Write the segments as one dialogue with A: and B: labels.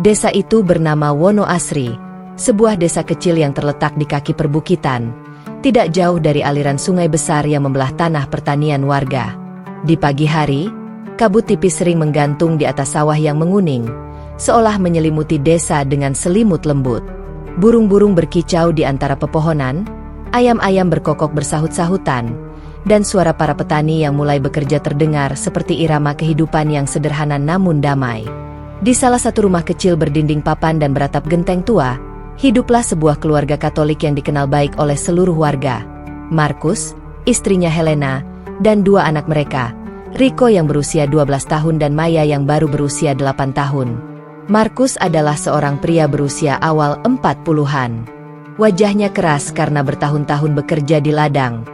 A: Desa itu bernama Wono Asri, sebuah desa kecil yang terletak di kaki perbukitan, tidak jauh dari aliran sungai besar yang membelah tanah pertanian warga. Di pagi hari, kabut tipis sering menggantung di atas sawah yang menguning, seolah menyelimuti desa dengan selimut lembut. Burung-burung berkicau di antara pepohonan, ayam-ayam berkokok bersahut-sahutan, dan suara para petani yang mulai bekerja terdengar seperti irama kehidupan yang sederhana namun damai. Di salah satu rumah kecil berdinding papan dan beratap genteng tua, hiduplah sebuah keluarga Katolik yang dikenal baik oleh seluruh warga. Markus, istrinya Helena, dan dua anak mereka, Rico yang berusia 12 tahun dan Maya yang baru berusia 8 tahun. Markus adalah seorang pria berusia awal 40-an. Wajahnya keras karena bertahun-tahun bekerja di ladang,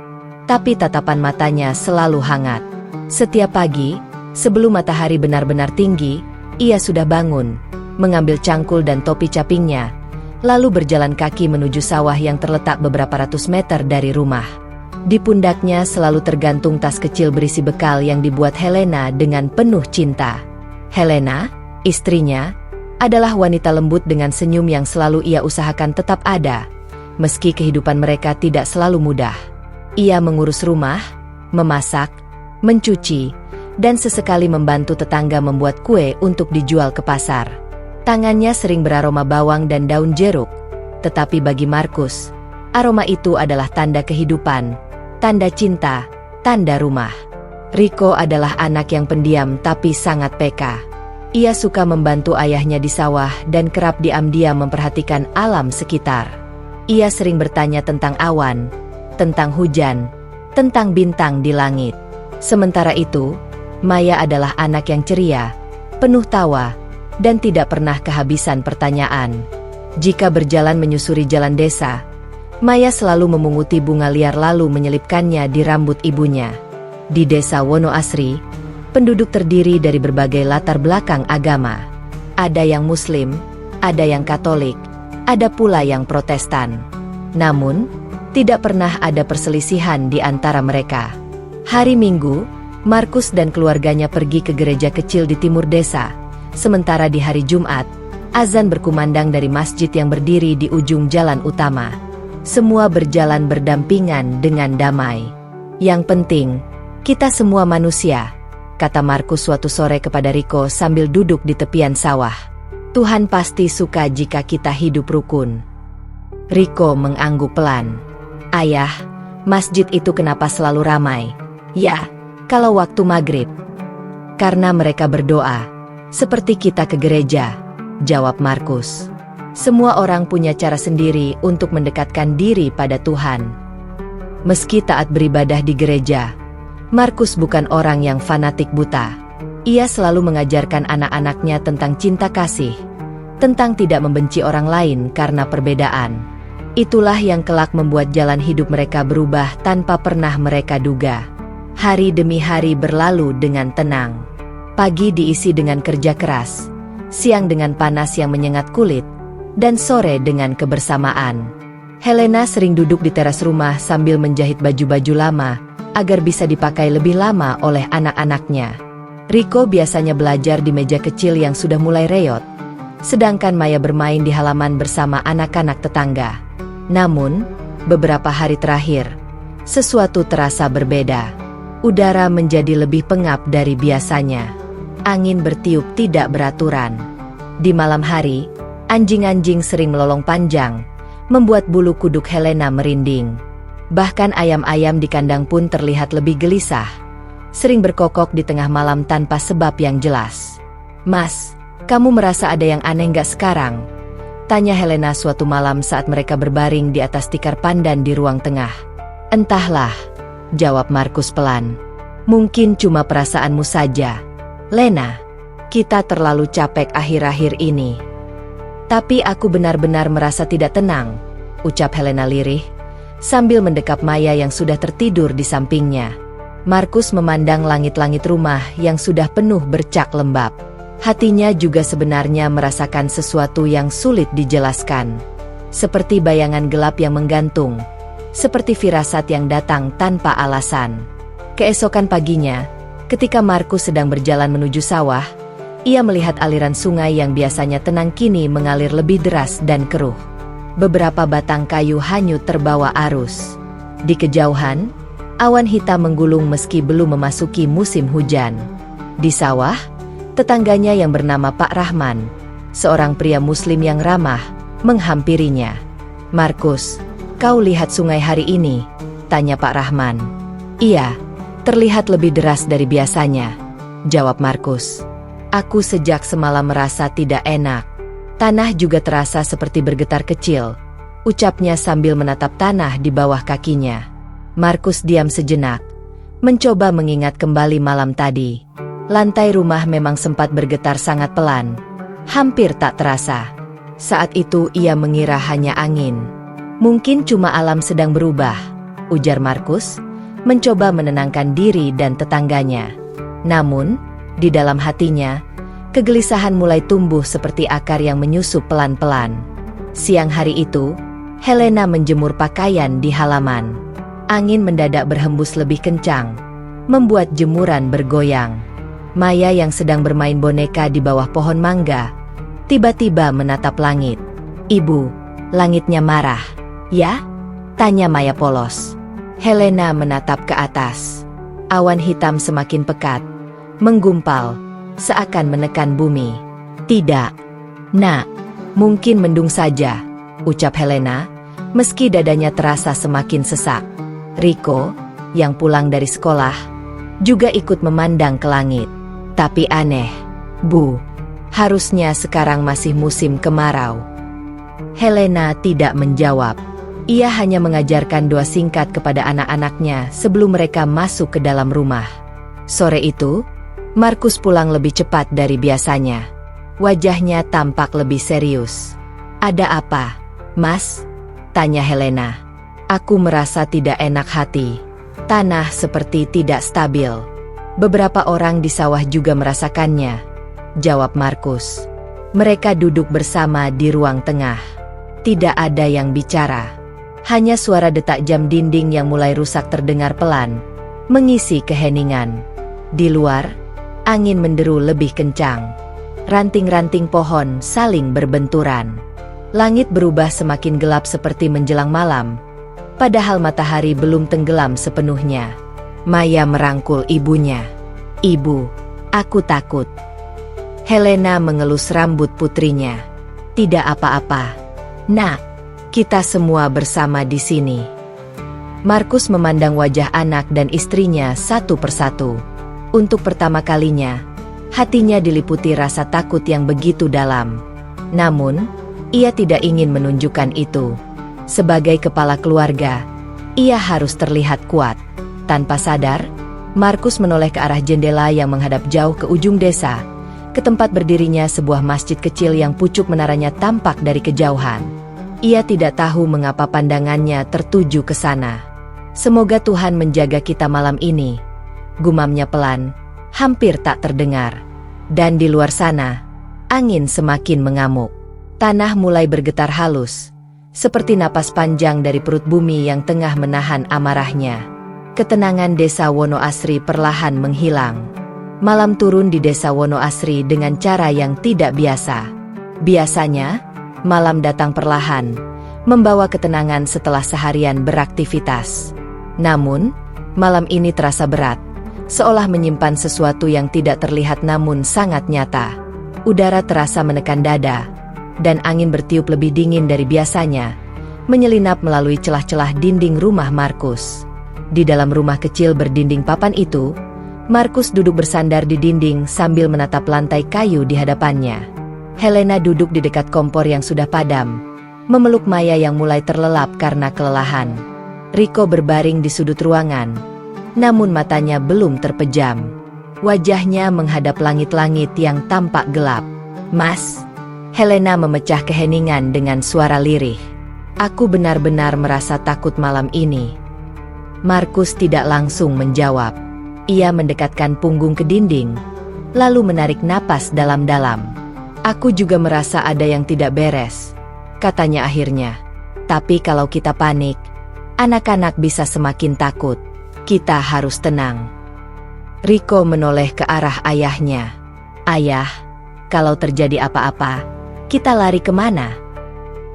A: tapi tatapan matanya selalu hangat. Setiap pagi, sebelum matahari benar-benar tinggi, ia sudah bangun, mengambil cangkul dan topi capingnya, lalu berjalan kaki menuju sawah yang terletak beberapa ratus meter dari rumah. Di pundaknya selalu tergantung tas kecil berisi bekal yang dibuat Helena dengan penuh cinta. Helena, istrinya, adalah wanita lembut dengan senyum yang selalu ia usahakan tetap ada, meski kehidupan mereka tidak selalu mudah. Ia mengurus rumah, memasak, mencuci, dan sesekali membantu tetangga membuat kue untuk dijual ke pasar. Tangannya sering beraroma bawang dan daun jeruk, tetapi bagi Markus, aroma itu adalah tanda kehidupan, tanda cinta, tanda rumah. Rico adalah anak yang pendiam tapi sangat peka. Ia suka membantu ayahnya di sawah dan kerap diam-diam memperhatikan alam sekitar. Ia sering bertanya tentang awan, tentang hujan, tentang bintang di langit. Sementara itu, Maya adalah anak yang ceria, penuh tawa, dan tidak pernah kehabisan pertanyaan. Jika berjalan menyusuri jalan desa, Maya selalu memunguti bunga liar lalu menyelipkannya di rambut ibunya. Di desa Wono Asri, penduduk terdiri dari berbagai latar belakang agama. Ada yang Muslim, ada yang Katolik, ada pula yang Protestan. Namun, tidak pernah ada perselisihan di antara mereka. Hari Minggu, Markus dan keluarganya pergi ke gereja kecil di timur desa, sementara di hari Jumat, azan berkumandang dari masjid yang berdiri di ujung jalan utama. Semua berjalan berdampingan dengan damai. Yang penting, kita semua manusia, kata Markus suatu sore kepada Rico sambil duduk di tepian sawah. Tuhan pasti suka jika kita hidup rukun. Rico mengangguk pelan. Ayah, masjid itu kenapa selalu ramai? Ya, kalau waktu maghrib. Karena mereka berdoa, seperti kita ke gereja, jawab Markus. Semua orang punya cara sendiri untuk mendekatkan diri pada Tuhan. Meski taat beribadah di gereja, Markus bukan orang yang fanatik buta. Ia selalu mengajarkan anak-anaknya tentang cinta kasih, tentang tidak membenci orang lain karena perbedaan. Itulah yang kelak membuat jalan hidup mereka berubah tanpa pernah mereka duga. Hari demi hari berlalu dengan tenang. Pagi diisi dengan kerja keras, siang dengan panas yang menyengat kulit, dan sore dengan kebersamaan. Helena sering duduk di teras rumah sambil menjahit baju-baju lama, agar bisa dipakai lebih lama oleh anak-anaknya. Rico biasanya belajar di meja kecil yang sudah mulai reot, sedangkan Maya bermain di halaman bersama anak-anak tetangga. Namun, beberapa hari terakhir, sesuatu terasa berbeda. Udara menjadi lebih pengap dari biasanya. Angin bertiup tidak beraturan. Di malam hari, anjing-anjing sering melolong panjang, membuat bulu kuduk Helena merinding. Bahkan ayam-ayam di kandang pun terlihat lebih gelisah, sering berkokok di tengah malam tanpa sebab yang jelas. Mas, kamu merasa ada yang aneh nggak sekarang? Tanya Helena suatu malam saat mereka berbaring di atas tikar pandan di ruang tengah. Entahlah, jawab Markus pelan. Mungkin cuma perasaanmu saja. Lena, kita terlalu capek akhir-akhir ini. Tapi aku benar-benar merasa tidak tenang, ucap Helena lirih, sambil mendekap Maya yang sudah tertidur di sampingnya. Markus memandang langit-langit rumah yang sudah penuh bercak lembab. Hatinya juga sebenarnya merasakan sesuatu yang sulit dijelaskan. Seperti bayangan gelap yang menggantung. Seperti firasat yang datang tanpa alasan. Keesokan paginya, ketika Markus sedang berjalan menuju sawah, ia melihat aliran sungai yang biasanya tenang kini mengalir lebih deras dan keruh. Beberapa batang kayu hanyut terbawa arus. Di kejauhan, awan hitam menggulung meski belum memasuki musim hujan. Di sawah, tetangganya yang bernama Pak Rahman, seorang pria muslim yang ramah, menghampirinya. "Markus, kau lihat sungai hari ini?" tanya Pak Rahman. "Iya, terlihat lebih deras dari biasanya," jawab Markus. "Aku sejak semalam merasa tidak enak. Tanah juga terasa seperti bergetar kecil," ucapnya sambil menatap tanah di bawah kakinya. Markus diam sejenak, mencoba mengingat kembali malam tadi. Lantai rumah memang sempat bergetar sangat pelan, hampir tak terasa. Saat itu ia mengira hanya angin. "Mungkin cuma alam sedang berubah," ujar Markus, mencoba menenangkan diri dan tetangganya. Namun, di dalam hatinya, kegelisahan mulai tumbuh seperti akar yang menyusup pelan-pelan. Siang hari itu, Helena menjemur pakaian di halaman. Angin mendadak berhembus lebih kencang, membuat jemuran bergoyang. Maya yang sedang bermain boneka di bawah pohon mangga, tiba-tiba menatap langit. "Ibu, langitnya marah, ya?" tanya Maya polos. Helena menatap ke atas. Awan hitam semakin pekat, menggumpal, seakan menekan bumi. "Tidak, Nak, mungkin mendung saja," ucap Helena, meski dadanya terasa semakin sesak. Rico, yang pulang dari sekolah, juga ikut memandang ke langit. "Tapi aneh, Bu, harusnya sekarang masih musim kemarau." Helena tidak menjawab. Ia hanya mengajarkan doa singkat kepada anak-anaknya sebelum mereka masuk ke dalam rumah. Sore itu, Markus pulang lebih cepat dari biasanya. Wajahnya tampak lebih serius. "Ada apa, Mas?" tanya Helena. "Aku merasa tidak enak hati. Tanah seperti tidak stabil. Beberapa orang di sawah juga merasakannya," jawab Markus. Mereka duduk bersama di ruang tengah. Tidak ada yang bicara. Hanya suara detak jam dinding yang mulai rusak terdengar pelan, mengisi keheningan. Di luar, angin menderu lebih kencang. Ranting-ranting pohon saling berbenturan. Langit berubah semakin gelap seperti menjelang malam. Padahal matahari belum tenggelam sepenuhnya. Maya merangkul ibunya. "Ibu, aku takut." Helena mengelus rambut putrinya. "Tidak apa-apa, Nak. Kita semua bersama di sini." Markus memandang wajah anak dan istrinya satu persatu. Untuk pertama kalinya, hatinya diliputi rasa takut yang begitu dalam. Namun, ia tidak ingin menunjukkan itu. Sebagai kepala keluarga, ia harus terlihat kuat. Tanpa sadar, Markus menoleh ke arah jendela yang menghadap jauh ke ujung desa, ke tempat berdirinya sebuah masjid kecil yang pucuk menaranya tampak dari kejauhan. Ia tidak tahu mengapa pandangannya tertuju ke sana. "Semoga Tuhan menjaga kita malam ini," gumamnya pelan, hampir tak terdengar. Dan di luar sana, angin semakin mengamuk. Tanah mulai bergetar halus, seperti napas panjang dari perut bumi yang tengah menahan amarahnya. Ketenangan desa Wonoasri perlahan menghilang. Malam turun di desa Wonoasri dengan cara yang tidak biasa. Biasanya, malam datang perlahan, membawa ketenangan setelah seharian beraktivitas. Namun, malam ini terasa berat, seolah menyimpan sesuatu yang tidak terlihat namun sangat nyata. Udara terasa menekan dada, dan angin bertiup lebih dingin dari biasanya, menyelinap melalui celah-celah dinding rumah Markus. Di dalam rumah kecil berdinding papan itu, Markus duduk bersandar di dinding sambil menatap lantai kayu di hadapannya. Helena duduk di dekat kompor yang sudah padam, memeluk Maya yang mulai terlelap karena kelelahan. Rico berbaring di sudut ruangan, namun matanya belum terpejam. Wajahnya menghadap langit-langit yang tampak gelap. "Mas," Helena memecah keheningan dengan suara lirih. Aku benar-benar merasa takut malam ini. Markus tidak langsung menjawab. Ia mendekatkan punggung ke dinding, lalu menarik napas dalam-dalam. Aku juga merasa ada yang tidak beres, katanya akhirnya. Tapi kalau kita panik, anak-anak bisa semakin takut. Kita harus tenang. Rico menoleh ke arah ayahnya. Ayah, kalau terjadi apa-apa, kita lari kemana?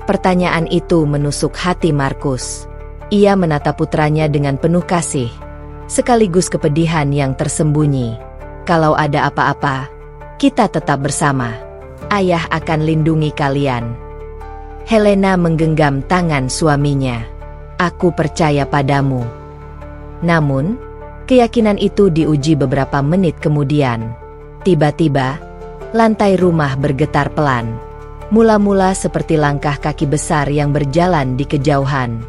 A: Pertanyaan itu menusuk hati Markus. Ia menatap putranya dengan penuh kasih, sekaligus kepedihan yang tersembunyi. Kalau ada apa-apa, kita tetap bersama. Ayah akan lindungi kalian. Helena menggenggam tangan suaminya. Aku percaya padamu. Namun, keyakinan itu diuji beberapa menit kemudian. Tiba-tiba, lantai rumah bergetar pelan. Mula-mula seperti langkah kaki besar yang berjalan di kejauhan.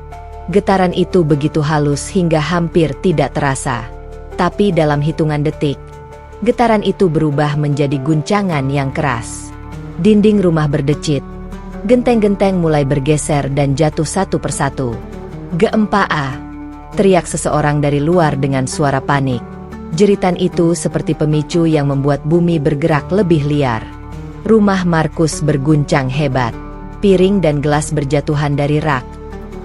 A: Getaran itu begitu halus hingga hampir tidak terasa. Tapi dalam hitungan detik, getaran itu berubah menjadi guncangan yang keras. Dinding rumah berdecit. Genteng-genteng mulai bergeser dan jatuh satu persatu. "Gempa!" teriak seseorang dari luar dengan suara panik. Jeritan itu seperti pemicu yang membuat bumi bergerak lebih liar. Rumah Markus berguncang hebat. Piring dan gelas berjatuhan dari rak,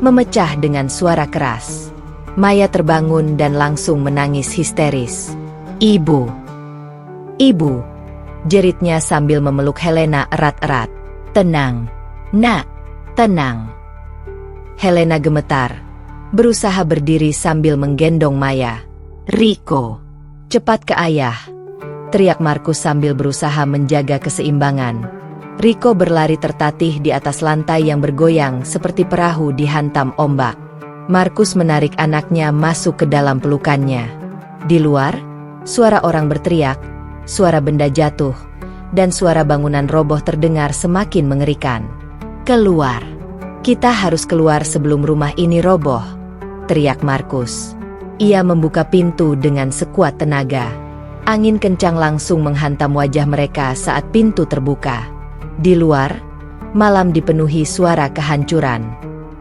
A: memecah dengan suara keras. Maya terbangun dan langsung menangis histeris. "Ibu! Ibu!" jeritnya sambil memeluk Helena erat-erat. "Tenang, Nak, tenang." Helena gemetar, berusaha berdiri sambil menggendong Maya. "Rico, cepat ke ayah!" teriak Markus sambil berusaha menjaga keseimbangan. Rico berlari tertatih di atas lantai yang bergoyang seperti perahu dihantam ombak. Markus menarik anaknya masuk ke dalam pelukannya. Di luar, suara orang berteriak, suara benda jatuh, dan suara bangunan roboh terdengar semakin mengerikan. "Keluar! Kita harus keluar sebelum rumah ini roboh!" teriak Markus. Ia membuka pintu dengan sekuat tenaga. Angin kencang langsung menghantam wajah mereka saat pintu terbuka. Di luar, malam dipenuhi suara kehancuran.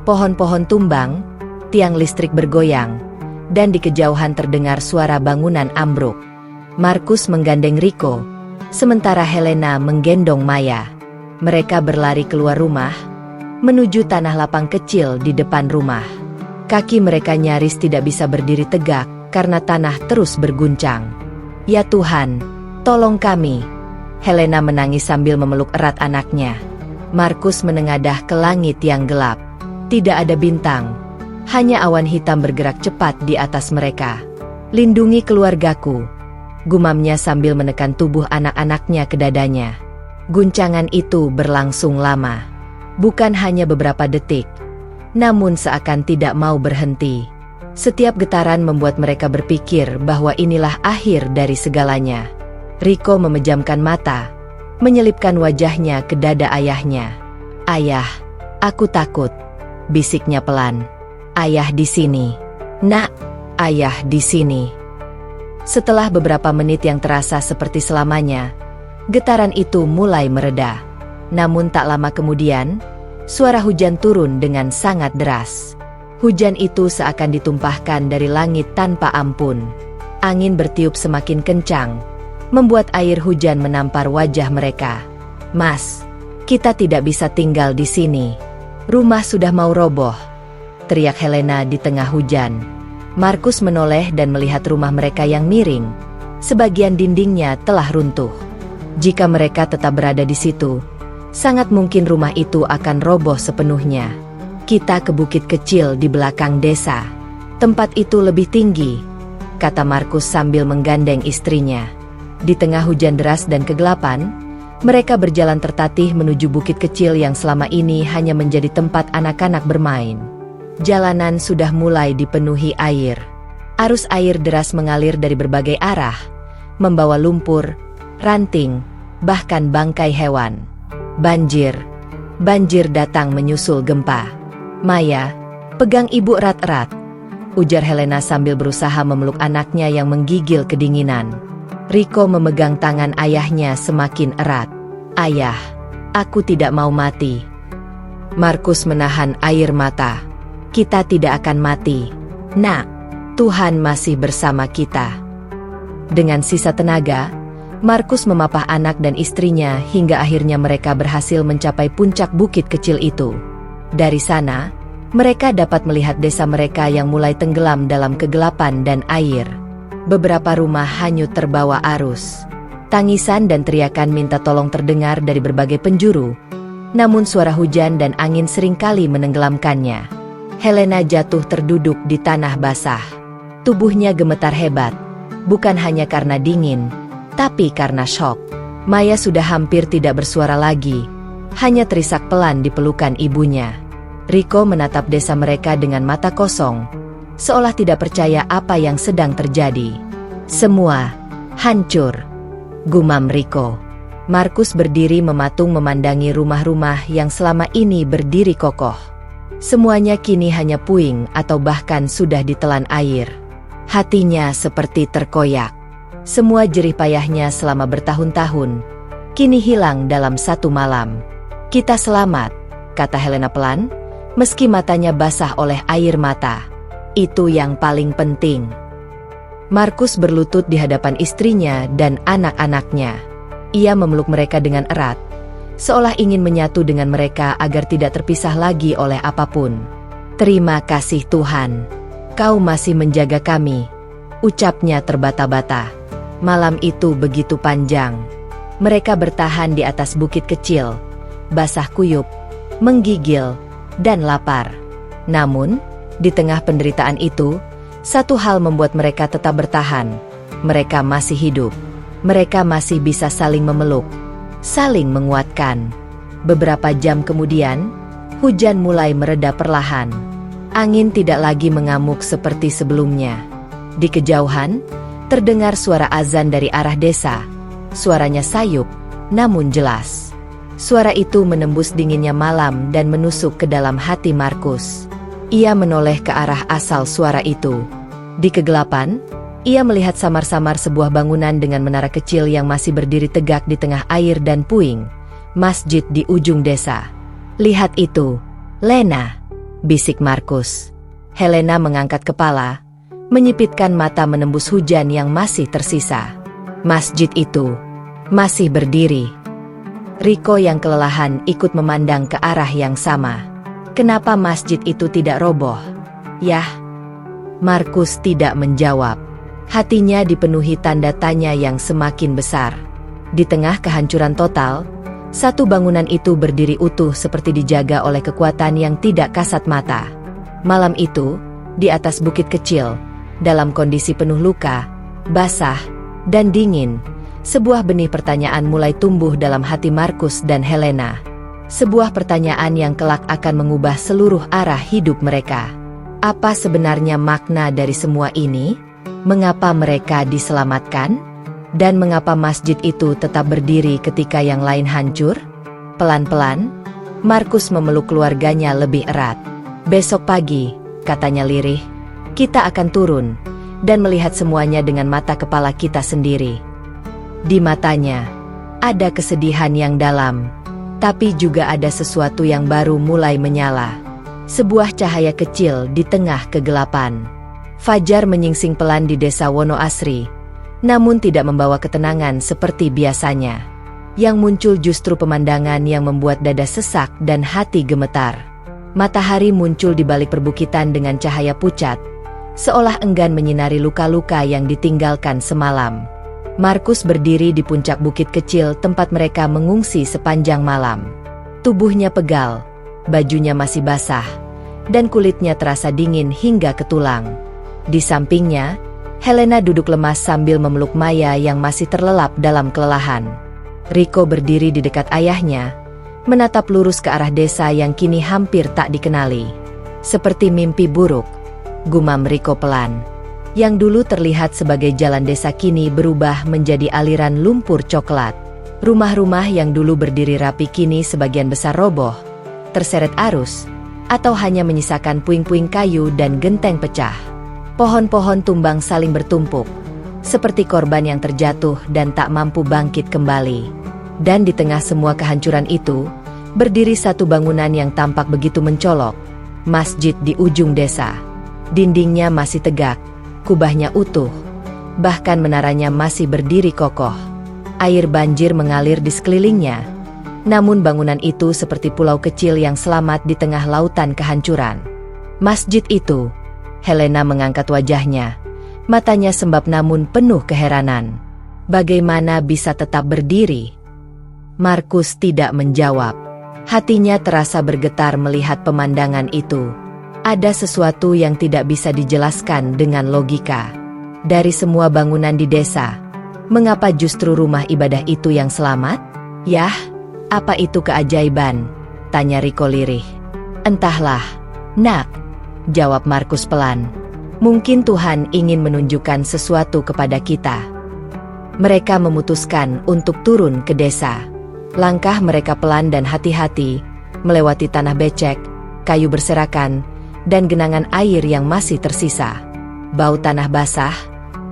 A: Pohon-pohon tumbang, tiang listrik bergoyang, dan di kejauhan terdengar suara bangunan ambruk. Markus menggandeng Rico, sementara Helena menggendong Maya. Mereka berlari keluar rumah, menuju tanah lapang kecil di depan rumah. Kaki mereka nyaris tidak bisa berdiri tegak karena tanah terus berguncang. "Ya Tuhan, tolong kami!" Helena menangis sambil memeluk erat anaknya. Markus menengadah ke langit yang gelap. Tidak ada bintang, hanya awan hitam bergerak cepat di atas mereka. "Lindungi keluargaku," gumamnya sambil menekan tubuh anak-anaknya ke dadanya. Guncangan itu berlangsung lama. Bukan hanya beberapa detik, namun seakan tidak mau berhenti. Setiap getaran membuat mereka berpikir bahwa inilah akhir dari segalanya. Rico memejamkan mata, menyelipkan wajahnya ke dada ayahnya. "Ayah, aku takut," bisiknya pelan. "Ayah di sini. Nak, ayah di sini." Setelah beberapa menit yang terasa seperti selamanya, getaran itu mulai mereda. Namun tak lama kemudian, suara hujan turun dengan sangat deras. Hujan itu seakan ditumpahkan dari langit tanpa ampun. Angin bertiup semakin kencang, membuat air hujan menampar wajah mereka. "Mas, kita tidak bisa tinggal di sini. Rumah sudah mau roboh," teriak Helena di tengah hujan. Markus menoleh dan melihat rumah mereka yang miring. Sebagian dindingnya telah runtuh. Jika mereka tetap berada di situ, sangat mungkin rumah itu akan roboh sepenuhnya. "Kita ke bukit kecil di belakang desa. Tempat itu lebih tinggi," kata Markus sambil menggandeng istrinya. Di tengah hujan deras dan kegelapan, mereka berjalan tertatih menuju bukit kecil yang selama ini hanya menjadi tempat anak-anak bermain. Jalanan sudah mulai dipenuhi air. Arus air deras mengalir dari berbagai arah, membawa lumpur, ranting, bahkan bangkai hewan. Banjir datang menyusul gempa. "Maya, pegang ibu erat-erat," ujar Helena sambil berusaha memeluk anaknya yang menggigil kedinginan. Rico memegang tangan ayahnya semakin erat. "Ayah, aku tidak mau mati." Markus menahan air mata. Kita tidak akan mati, Nak. Tuhan masih bersama kita. Dengan sisa tenaga, Markus memapah anak dan istrinya hingga akhirnya mereka berhasil mencapai puncak bukit kecil itu. Dari sana, mereka dapat melihat desa mereka yang mulai tenggelam dalam kegelapan dan air. Beberapa rumah hanyut terbawa arus. Tangisan dan teriakan minta tolong terdengar dari berbagai penjuru, namun suara hujan dan angin seringkali menenggelamkannya. Helena jatuh terduduk di tanah basah. Tubuhnya gemetar hebat, bukan hanya karena dingin, tapi karena syok. Maya sudah hampir tidak bersuara lagi, hanya terisak pelan di pelukan ibunya. Rico menatap desa mereka dengan mata kosong, seolah tidak percaya apa yang sedang terjadi. Semua hancur, gumam Rico. Markus berdiri mematung memandangi rumah-rumah yang selama ini berdiri kokoh. Semuanya kini hanya puing atau bahkan sudah ditelan air. Hatinya seperti terkoyak. Semua jerih payahnya selama bertahun-tahun kini hilang dalam satu malam. Kita selamat, kata Helena pelan, meski matanya basah oleh air mata. Itu yang paling penting. Markus berlutut di hadapan istrinya dan anak-anaknya. Ia memeluk mereka dengan erat, seolah ingin menyatu dengan mereka agar tidak terpisah lagi oleh apapun. Terima kasih Tuhan, Kau masih menjaga kami, ucapnya terbata-bata. Malam itu begitu panjang. Mereka bertahan di atas bukit kecil, basah kuyup, menggigil, dan lapar. Namun, di tengah penderitaan itu, satu hal membuat mereka tetap bertahan. Mereka masih hidup. Mereka masih bisa saling memeluk, saling menguatkan. Beberapa jam kemudian, hujan mulai mereda perlahan. Angin tidak lagi mengamuk seperti sebelumnya. Di kejauhan, terdengar suara azan dari arah desa. Suaranya sayup, namun jelas. Suara itu menembus dinginnya malam dan menusuk ke dalam hati Markus. Ia menoleh ke arah asal suara itu. Di kegelapan, ia melihat samar-samar sebuah bangunan dengan menara kecil yang masih berdiri tegak di tengah air dan puing. Masjid di ujung desa. Lihat itu, Lena, bisik Markus. Helena mengangkat kepala, menyipitkan mata menembus hujan yang masih tersisa. Masjid itu masih berdiri. Rico yang kelelahan ikut memandang ke arah yang sama. Kenapa masjid itu tidak roboh? Yah, Markus tidak menjawab. Hatinya dipenuhi tanda tanya yang semakin besar. Di tengah kehancuran total, satu bangunan itu berdiri utuh seperti dijaga oleh kekuatan yang tidak kasat mata. Malam itu, di atas bukit kecil, dalam kondisi penuh luka, basah, dan dingin, sebuah benih pertanyaan mulai tumbuh dalam hati Markus dan Helena. Sebuah pertanyaan yang kelak akan mengubah seluruh arah hidup mereka. Apa sebenarnya makna dari semua ini? Mengapa mereka diselamatkan? Dan mengapa masjid itu tetap berdiri ketika yang lain hancur? Pelan-pelan, Markus memeluk keluarganya lebih erat. Besok pagi, katanya lirih, kita akan turun dan melihat semuanya dengan mata kepala kita sendiri. Di matanya, ada kesedihan yang dalam, tapi juga ada sesuatu yang baru mulai menyala. Sebuah cahaya kecil di tengah kegelapan. Fajar menyingsing pelan di desa Wonoasri, namun tidak membawa ketenangan seperti biasanya. Yang muncul justru pemandangan yang membuat dada sesak dan hati gemetar. Matahari muncul di balik perbukitan dengan cahaya pucat, seolah enggan menyinari luka-luka yang ditinggalkan semalam. Markus berdiri di puncak bukit kecil tempat mereka mengungsi sepanjang malam. Tubuhnya pegal, bajunya masih basah, dan kulitnya terasa dingin hingga ke tulang. Di sampingnya, Helena duduk lemas sambil memeluk Maya yang masih terlelap dalam kelelahan. Rico berdiri di dekat ayahnya, menatap lurus ke arah desa yang kini hampir tak dikenali. Seperti mimpi buruk, gumam Rico pelan. Yang dulu terlihat sebagai jalan desa kini berubah menjadi aliran lumpur coklat. Rumah-rumah yang dulu berdiri rapi kini sebagian besar roboh, terseret arus, atau hanya menyisakan puing-puing kayu dan genteng pecah. Pohon-pohon tumbang saling bertumpuk, seperti korban yang terjatuh dan tak mampu bangkit kembali. Dan di tengah semua kehancuran itu, Berdiri satu bangunan yang tampak begitu mencolok, masjid di ujung desa. Dindingnya masih tegak, kubahnya utuh, bahkan menaranya masih berdiri kokoh. Air banjir mengalir di sekelilingnya, namun bangunan itu seperti pulau kecil yang selamat di tengah lautan kehancuran. Masjid itu, Helena mengangkat wajahnya, matanya sembab namun penuh keheranan. Bagaimana bisa tetap berdiri? Markus tidak menjawab. Hatinya terasa bergetar melihat pemandangan itu. Ada sesuatu yang tidak bisa dijelaskan dengan logika. Dari semua bangunan di desa, mengapa justru rumah ibadah itu yang selamat? Yah, apa itu keajaiban? Tanya Riko lirih. Entahlah, nak, jawab Markus pelan. Mungkin Tuhan ingin menunjukkan sesuatu kepada kita. Mereka memutuskan untuk turun ke desa. Langkah mereka pelan dan hati-hati, melewati tanah becek, kayu berserakan, dan genangan air yang masih tersisa. Bau tanah basah,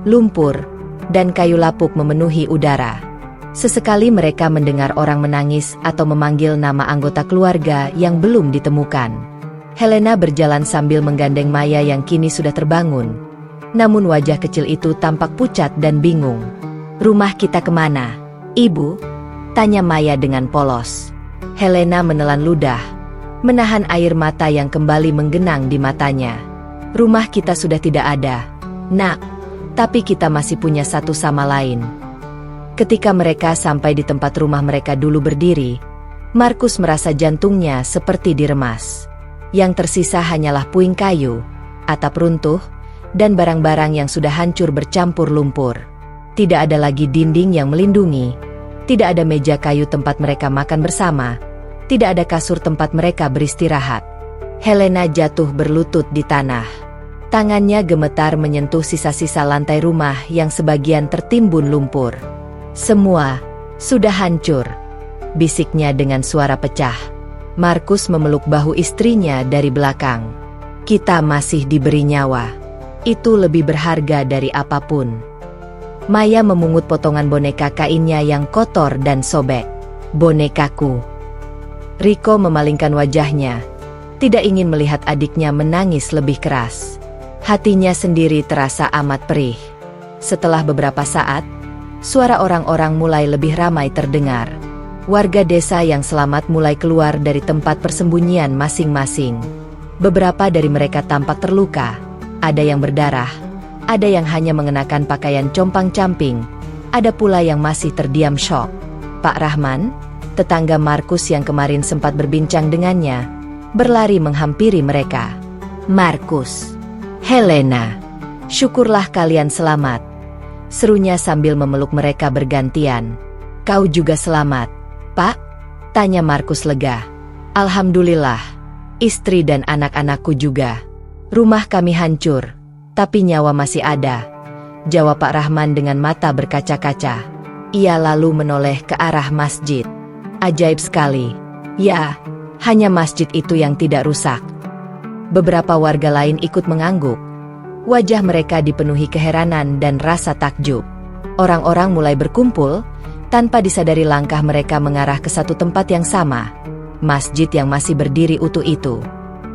A: lumpur, dan kayu lapuk memenuhi udara. Sesekali mereka mendengar orang menangis atau memanggil nama anggota keluarga yang belum ditemukan. Helena berjalan sambil menggandeng Maya yang kini sudah terbangun. Namun wajah kecil itu tampak pucat dan bingung. "Rumah kita kemana, Ibu?" tanya Maya dengan polos. Helena menelan ludah, menahan air mata yang kembali menggenang di matanya. "Rumah kita sudah tidak ada, nak, tapi kita masih punya satu sama lain." Ketika mereka sampai di tempat rumah mereka dulu berdiri, Markus merasa jantungnya seperti diremas. Yang tersisa hanyalah puing kayu, atap runtuh, dan barang-barang yang sudah hancur bercampur lumpur. Tidak ada lagi dinding yang melindungi. Tidak ada meja kayu tempat mereka makan bersama. Tidak ada kasur tempat mereka beristirahat. Helena jatuh berlutut di tanah. Tangannya gemetar menyentuh sisa-sisa lantai rumah yang sebagian tertimbun lumpur. "Semua sudah hancur," bisiknya dengan suara pecah. Markus memeluk bahu istrinya dari belakang. "Kita masih diberi nyawa. Itu lebih berharga dari apapun." Maya memungut potongan boneka kainnya yang kotor dan sobek. "Bonekaku." Riko memalingkan wajahnya, tidak ingin melihat adiknya menangis lebih keras. Hatinya sendiri terasa amat perih. Setelah beberapa saat, suara orang-orang mulai lebih ramai terdengar. Warga desa yang selamat mulai keluar dari tempat persembunyian masing-masing. Beberapa dari mereka tampak terluka, ada yang berdarah, ada yang hanya mengenakan pakaian compang-camping, ada pula yang masih terdiam syok. Pak Rahman, tetangga Markus yang kemarin sempat berbincang dengannya, berlari menghampiri mereka. "Markus, Helena, syukurlah kalian selamat," serunya sambil memeluk mereka bergantian. "Kau juga selamat, Pak?" tanya Markus lega. "Alhamdulillah, istri dan anak-anakku juga. Rumah kami hancur, tapi nyawa masih ada," jawab Pak Rahman dengan mata berkaca-kaca. Ia lalu menoleh ke arah masjid. "Ajaib sekali. Ya, hanya masjid itu yang tidak rusak." Beberapa warga lain ikut mengangguk. Wajah mereka dipenuhi keheranan dan rasa takjub. Orang-orang mulai berkumpul, tanpa disadari langkah mereka mengarah ke satu tempat yang sama. Masjid yang masih berdiri utuh itu.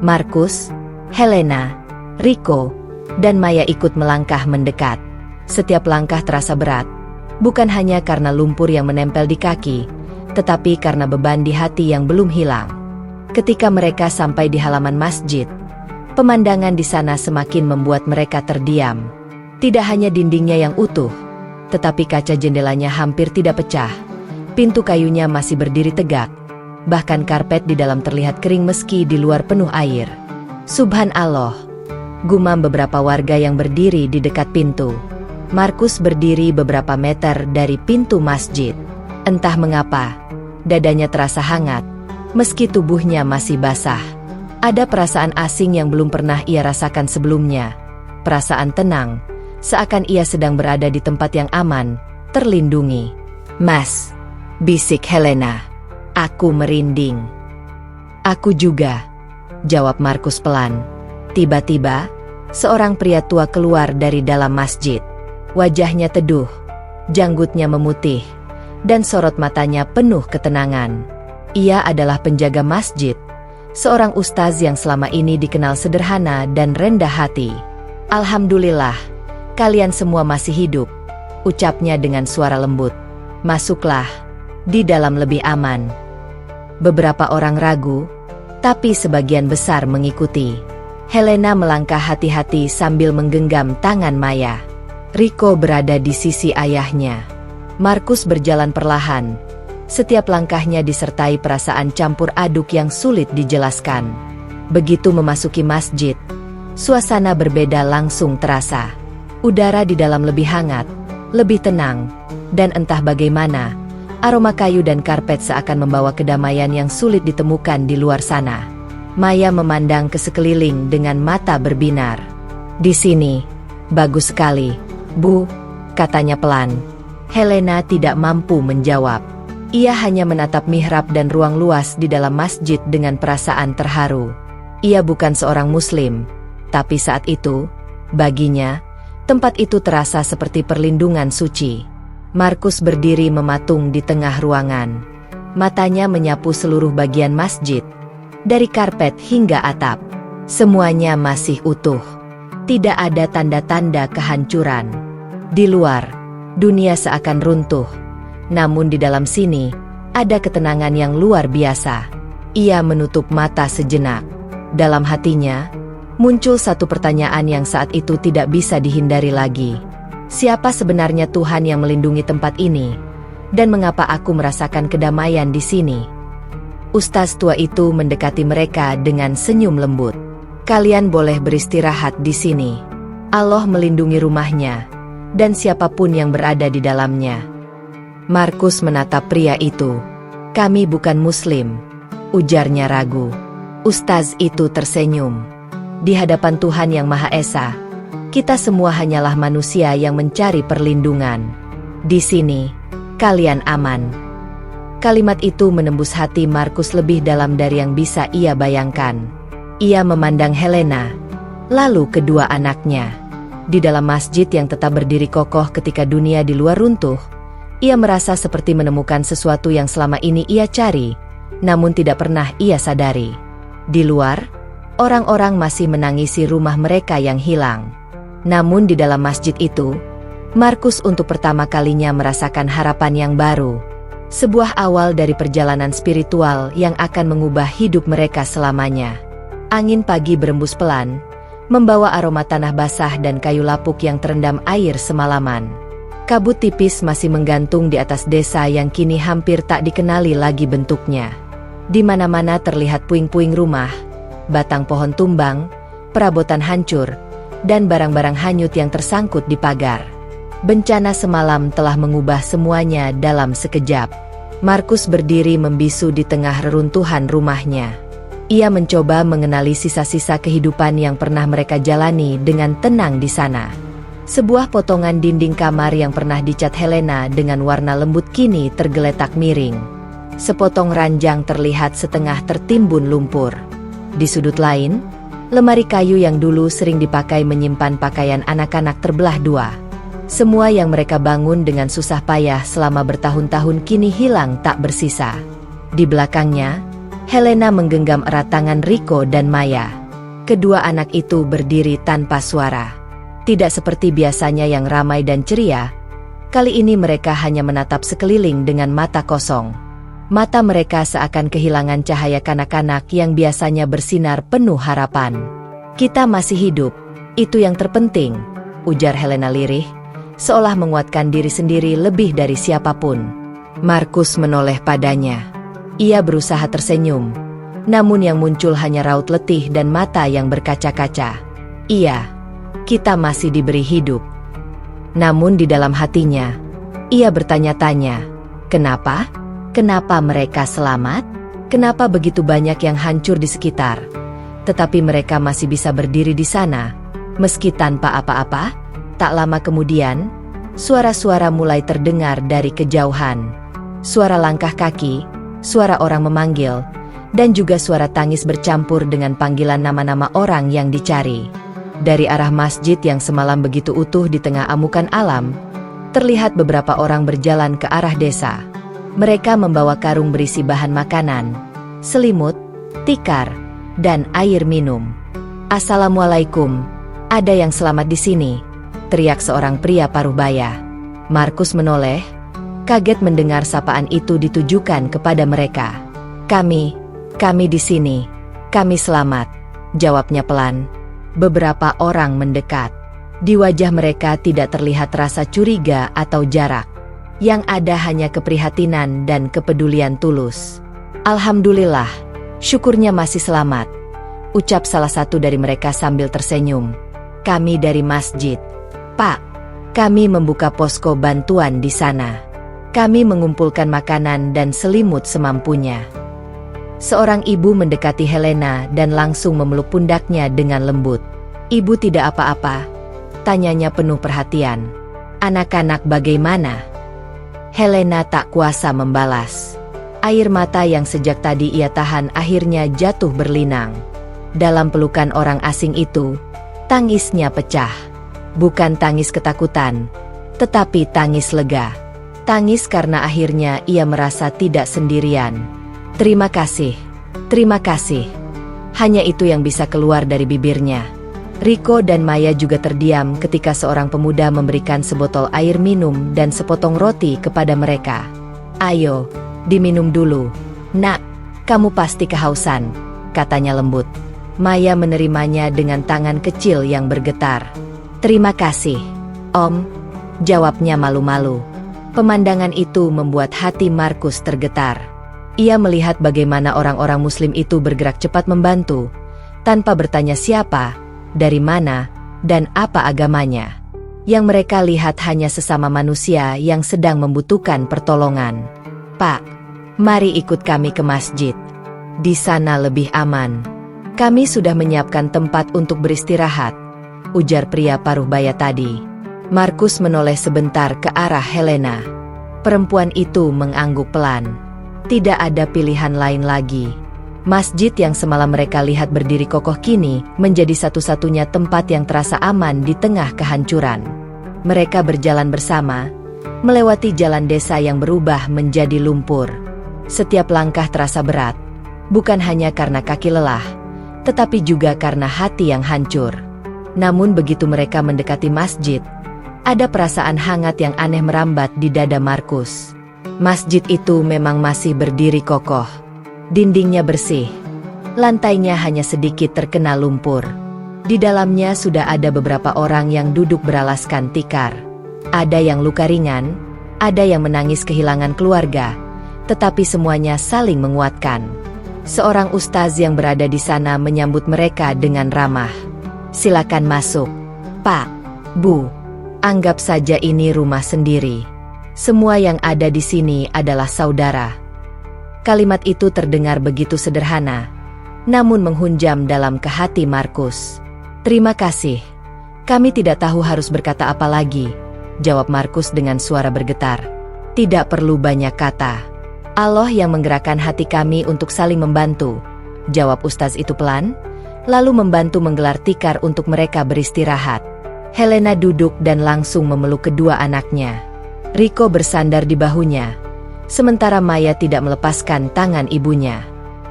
A: Markus, Helena, Riko, dan Maya ikut melangkah mendekat. Setiap langkah terasa berat, bukan hanya karena lumpur yang menempel di kaki, tetapi karena beban di hati yang belum hilang. Ketika mereka sampai di halaman masjid, pemandangan di sana semakin membuat mereka terdiam. Tidak hanya dindingnya yang utuh, tetapi kaca jendelanya hampir tidak pecah. Pintu kayunya masih berdiri tegak, bahkan karpet di dalam terlihat kering meski di luar penuh air. "Subhanallah," gumam beberapa warga yang berdiri di dekat pintu. Markus berdiri beberapa meter dari pintu masjid. Entah mengapa, dadanya terasa hangat, meski tubuhnya masih basah. Ada perasaan asing yang belum pernah ia rasakan sebelumnya. Perasaan tenang, seakan ia sedang berada di tempat yang aman, terlindungi. "Mas," bisik Helena. "Aku merinding." "Aku juga," jawab Markus pelan. Tiba-tiba, seorang pria tua keluar dari dalam masjid. Wajahnya teduh, janggutnya memutih, dan sorot matanya penuh ketenangan. Ia adalah penjaga masjid, seorang ustaz yang selama ini dikenal sederhana dan rendah hati. "Alhamdulillah, kalian semua masih hidup," ucapnya dengan suara lembut. "Masuklah, di dalam lebih aman." Beberapa orang ragu, tapi sebagian besar mengikuti. Helena melangkah hati-hati sambil menggenggam tangan Maya. Rico berada di sisi ayahnya. Markus berjalan perlahan. Setiap langkahnya disertai perasaan campur aduk yang sulit dijelaskan. Begitu memasuki masjid, suasana berbeda langsung terasa. Udara di dalam lebih hangat, lebih tenang, dan entah bagaimana, aroma kayu dan karpet seakan membawa kedamaian yang sulit ditemukan di luar sana. Maya memandang ke sekeliling dengan mata berbinar. "Di sini, bagus sekali, Bu," katanya pelan. Helena tidak mampu menjawab. Ia hanya menatap mihrab dan ruang luas di dalam masjid dengan perasaan terharu. Ia bukan seorang muslim, tapi saat itu, baginya, tempat itu terasa seperti perlindungan suci. Markus berdiri mematung di tengah ruangan. Matanya menyapu seluruh bagian masjid, dari karpet hingga atap. Semuanya masih utuh. Tidak ada tanda-tanda kehancuran. Di luar, dunia seakan runtuh. Namun di dalam sini, ada ketenangan yang luar biasa. Ia menutup mata sejenak. Dalam hatinya, muncul satu pertanyaan yang saat itu tidak bisa dihindari lagi. Siapa sebenarnya Tuhan yang melindungi tempat ini? Dan mengapa aku merasakan kedamaian di sini? Ustaz tua itu mendekati mereka dengan senyum lembut. "Kalian boleh beristirahat di sini. Allah melindungi rumahnya, dan siapapun yang berada di dalamnya." Markus menatap pria itu. "Kami bukan muslim," ujarnya ragu. Ustaz itu tersenyum. "Di hadapan Tuhan yang Maha Esa, kita semua hanyalah manusia yang mencari perlindungan. Di sini, kalian aman." Kalimat itu menembus hati Markus lebih dalam dari yang bisa ia bayangkan. Ia memandang Helena, lalu kedua anaknya. Di dalam masjid yang tetap berdiri kokoh ketika dunia di luar runtuh, ia merasa seperti menemukan sesuatu yang selama ini ia cari, namun tidak pernah ia sadari. Di luar, orang-orang masih menangisi rumah mereka yang hilang. Namun di dalam masjid itu, Markus untuk pertama kalinya merasakan harapan yang baru. Sebuah awal dari perjalanan spiritual yang akan mengubah hidup mereka selamanya. Angin pagi berembus pelan, membawa aroma tanah basah dan kayu lapuk yang terendam air semalaman. Kabut tipis masih menggantung di atas desa yang kini hampir tak dikenali lagi bentuknya. Di mana-mana terlihat puing-puing rumah, batang pohon tumbang, perabotan hancur, dan barang-barang hanyut yang tersangkut di pagar. Bencana semalam telah mengubah semuanya dalam sekejap. Markus berdiri membisu di tengah reruntuhan rumahnya. Ia mencoba mengenali sisa-sisa kehidupan yang pernah mereka jalani dengan tenang di sana. Sebuah potongan dinding kamar yang pernah dicat Helena dengan warna lembut kini tergeletak miring. Sepotong ranjang terlihat setengah tertimbun lumpur. Di sudut lain, lemari kayu yang dulu sering dipakai menyimpan pakaian anak-anak terbelah dua. Semua yang mereka bangun dengan susah payah selama bertahun-tahun kini hilang tak bersisa. Di belakangnya, Helena menggenggam erat tangan Rico dan Maya. Kedua anak itu berdiri tanpa suara. Tidak seperti biasanya yang ramai dan ceria, kali ini mereka hanya menatap sekeliling dengan mata kosong. Mata mereka seakan kehilangan cahaya kanak-kanak yang biasanya bersinar penuh harapan. "Kita masih hidup, itu yang terpenting," ujar Helena lirih, seolah menguatkan diri sendiri lebih dari siapapun. Markus menoleh padanya. Ia berusaha tersenyum, namun yang muncul hanya raut letih dan mata yang berkaca-kaca. "Iya, kita masih diberi hidup." Namun di dalam hatinya, ia bertanya-tanya, kenapa? Kenapa mereka selamat? Kenapa begitu banyak yang hancur di sekitar? Tetapi mereka masih bisa berdiri di sana, meski tanpa apa-apa. Tak lama kemudian, suara-suara mulai terdengar dari kejauhan. Suara langkah kaki, suara orang memanggil, dan juga suara tangis bercampur dengan panggilan nama-nama orang yang dicari. Dari arah masjid yang semalam begitu utuh di tengah amukan alam, terlihat beberapa orang berjalan ke arah desa. Mereka membawa karung berisi bahan makanan, selimut, tikar, dan air minum. "Assalamualaikum, ada yang selamat di sini," teriak seorang pria paruh-baya. Markus menoleh, kaget mendengar sapaan itu ditujukan kepada mereka. Kami di sini. Kami selamat," jawabnya pelan. Beberapa orang mendekat. Di wajah mereka tidak terlihat rasa curiga atau jarak. Yang ada hanya keprihatinan dan kepedulian tulus. "Alhamdulillah, syukurnya masih selamat," ucap salah satu dari mereka sambil tersenyum. "Kami dari masjid, Pak. Kami membuka posko bantuan di sana. Kami mengumpulkan makanan dan selimut semampunya." Seorang ibu mendekati Helena dan langsung memeluk pundaknya dengan lembut. "Ibu tidak apa-apa?" tanyanya penuh perhatian. "Anak-anak bagaimana?" Helena tak kuasa membalas. Air mata yang sejak tadi ia tahan akhirnya jatuh berlinang. Dalam pelukan orang asing itu, tangisnya pecah. Bukan tangis ketakutan, tetapi tangis lega. Tangis karena akhirnya ia merasa tidak sendirian. Terima kasih. Hanya itu yang bisa keluar dari bibirnya. Rico dan Maya juga terdiam ketika seorang pemuda memberikan sebotol air minum dan sepotong roti kepada mereka. "Ayo, diminum dulu. Nak, kamu pasti kehausan," katanya lembut. Maya menerimanya dengan tangan kecil yang bergetar. "Terima kasih, Om," jawabnya malu-malu. Pemandangan itu membuat hati Markus tergetar. Ia melihat bagaimana orang-orang Muslim itu bergerak cepat membantu, tanpa bertanya siapa, dari mana, dan apa agamanya. Yang mereka lihat hanya sesama manusia yang sedang membutuhkan pertolongan. "Pak, mari ikut kami ke masjid. Di sana lebih aman. Kami sudah menyiapkan tempat untuk beristirahat," ujar pria paruh-baya tadi. Markus menoleh sebentar ke arah Helena. Perempuan itu mengangguk pelan. Tidak ada pilihan lain lagi. Masjid yang semalam mereka lihat berdiri kokoh kini menjadi satu-satunya tempat yang terasa aman di tengah kehancuran. Mereka berjalan bersama, melewati jalan desa yang berubah menjadi lumpur. Setiap langkah terasa berat, bukan hanya karena kaki lelah, tetapi juga karena hati yang hancur. Namun begitu mereka mendekati masjid, ada perasaan hangat yang aneh merambat di dada Markus. Masjid itu memang masih berdiri kokoh. Dindingnya bersih. Lantainya hanya sedikit terkena lumpur. Di dalamnya sudah ada beberapa orang yang duduk beralaskan tikar. Ada yang luka ringan, ada yang menangis kehilangan keluarga, tetapi semuanya saling menguatkan. Seorang ustaz yang berada di sana menyambut mereka dengan ramah. "Silakan masuk, Pak, Bu. Anggap saja ini rumah sendiri. Semua yang ada di sini adalah saudara." Kalimat itu terdengar begitu sederhana, namun menghunjam dalam ke hati Markus. "Terima kasih. Kami tidak tahu harus berkata apa lagi," jawab Markus dengan suara bergetar. "Tidak perlu banyak kata. Allah yang menggerakkan hati kami untuk saling membantu," jawab ustaz itu pelan, lalu membantu menggelar tikar untuk mereka beristirahat. Helena duduk dan langsung memeluk kedua anaknya. Rico bersandar di bahunya, sementara Maya tidak melepaskan tangan ibunya.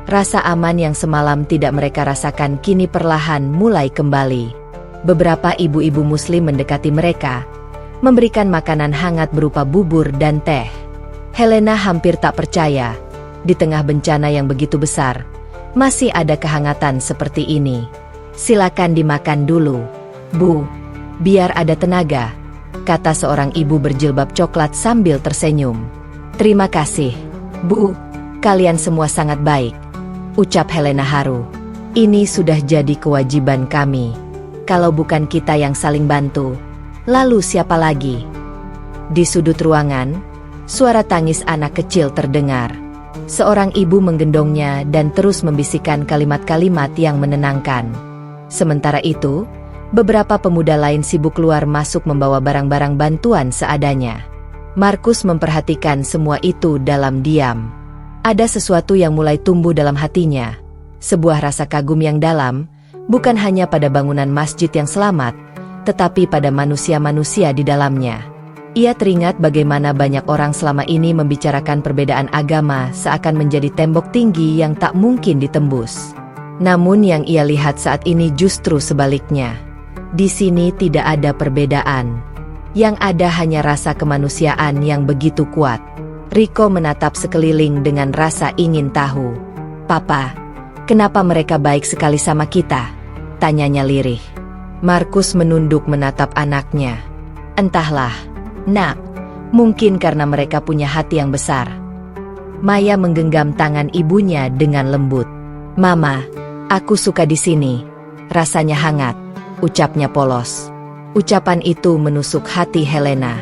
A: Rasa aman yang semalam tidak mereka rasakan kini perlahan mulai kembali. Beberapa ibu-ibu Muslim mendekati mereka, memberikan makanan hangat berupa bubur dan teh. Helena hampir tak percaya, di tengah bencana yang begitu besar, masih ada kehangatan seperti ini. "Silakan dimakan dulu, Bu, biar ada tenaga," kata seorang ibu berjilbab coklat sambil tersenyum. "Terima kasih, Bu. Kalian semua sangat baik," ucap Helena haru. "Ini sudah jadi kewajiban kami. Kalau bukan kita yang saling bantu, lalu siapa lagi?" Di sudut ruangan, suara tangis anak kecil terdengar. Seorang ibu menggendongnya dan terus membisikkan kalimat-kalimat yang menenangkan. Sementara itu, beberapa pemuda lain sibuk keluar masuk membawa barang-barang bantuan seadanya. Markus memperhatikan semua itu dalam diam. Ada sesuatu yang mulai tumbuh dalam hatinya. Sebuah rasa kagum yang dalam, bukan hanya pada bangunan masjid yang selamat, tetapi pada manusia-manusia di dalamnya. Ia teringat bagaimana banyak orang selama ini membicarakan perbedaan agama seakan menjadi tembok tinggi yang tak mungkin ditembus. Namun yang ia lihat saat ini justru sebaliknya. Di sini tidak ada perbedaan. Yang ada hanya rasa kemanusiaan yang begitu kuat. Rico menatap sekeliling dengan rasa ingin tahu. "Papa, kenapa mereka baik sekali sama kita?" tanyanya lirih. Markus menunduk menatap anaknya. "Entahlah, Nak, mungkin karena mereka punya hati yang besar." Maya menggenggam tangan ibunya dengan lembut. "Mama, aku suka di sini. Rasanya hangat," ucapnya polos. Ucapan itu menusuk hati Helena.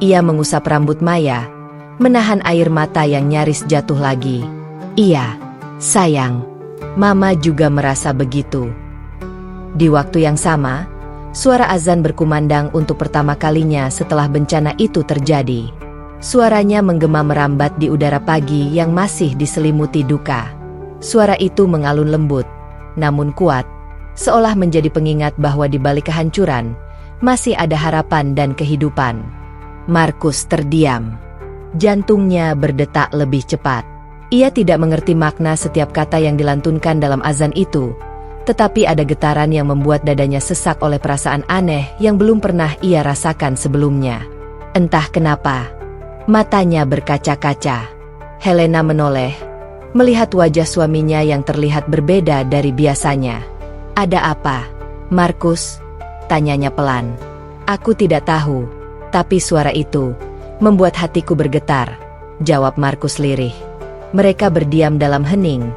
A: Ia mengusap rambut Maya, menahan air mata yang nyaris jatuh lagi. "Iya, sayang. Mama juga merasa begitu." Di waktu yang sama, suara azan berkumandang untuk pertama kalinya setelah bencana itu terjadi. Suaranya menggema merambat di udara pagi yang masih diselimuti duka. Suara itu mengalun lembut, namun kuat, seolah menjadi pengingat bahwa di balik kehancuran, masih ada harapan dan kehidupan. Markus terdiam. Jantungnya berdetak lebih cepat. Ia tidak mengerti makna setiap kata yang dilantunkan dalam azan itu, tetapi ada getaran yang membuat dadanya sesak oleh perasaan aneh yang belum pernah ia rasakan sebelumnya. Entah kenapa, matanya berkaca-kaca. Helena menoleh, melihat wajah suaminya yang terlihat berbeda dari biasanya. "Ada apa, Markus?" tanyanya pelan. "Aku tidak tahu, tapi suara itu membuat hatiku bergetar," jawab Markus lirih. Mereka berdiam dalam hening,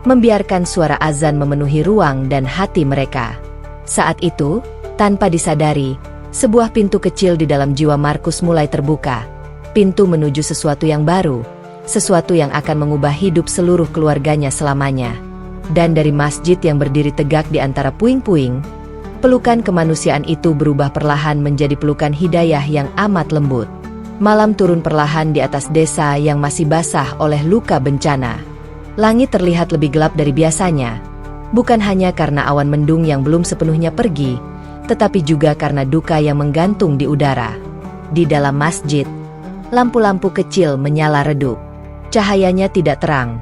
A: membiarkan suara azan memenuhi ruang dan hati mereka. Saat itu, tanpa disadari, sebuah pintu kecil di dalam jiwa Markus mulai terbuka. Pintu menuju sesuatu yang baru, sesuatu yang akan mengubah hidup seluruh keluarganya selamanya. Dan dari masjid yang berdiri tegak di antara puing-puing, pelukan kemanusiaan itu berubah perlahan menjadi pelukan hidayah yang amat lembut. Malam turun perlahan di atas desa yang masih basah oleh luka bencana. Langit terlihat lebih gelap dari biasanya, bukan hanya karena awan mendung yang belum sepenuhnya pergi, tetapi juga karena duka yang menggantung di udara. Di dalam masjid, lampu-lampu kecil menyala redup. Cahayanya tidak terang,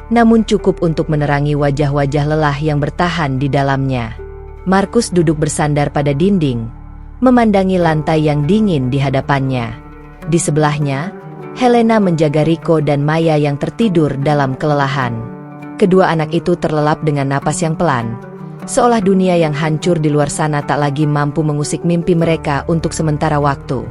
A: namun cukup untuk menerangi wajah-wajah lelah yang bertahan di dalamnya. Markus duduk bersandar pada dinding, memandangi lantai yang dingin di hadapannya. Di sebelahnya, Helena menjaga Rico dan Maya yang tertidur dalam kelelahan. Kedua anak itu terlelap dengan napas yang pelan, seolah dunia yang hancur di luar sana tak lagi mampu mengusik mimpi mereka untuk sementara waktu.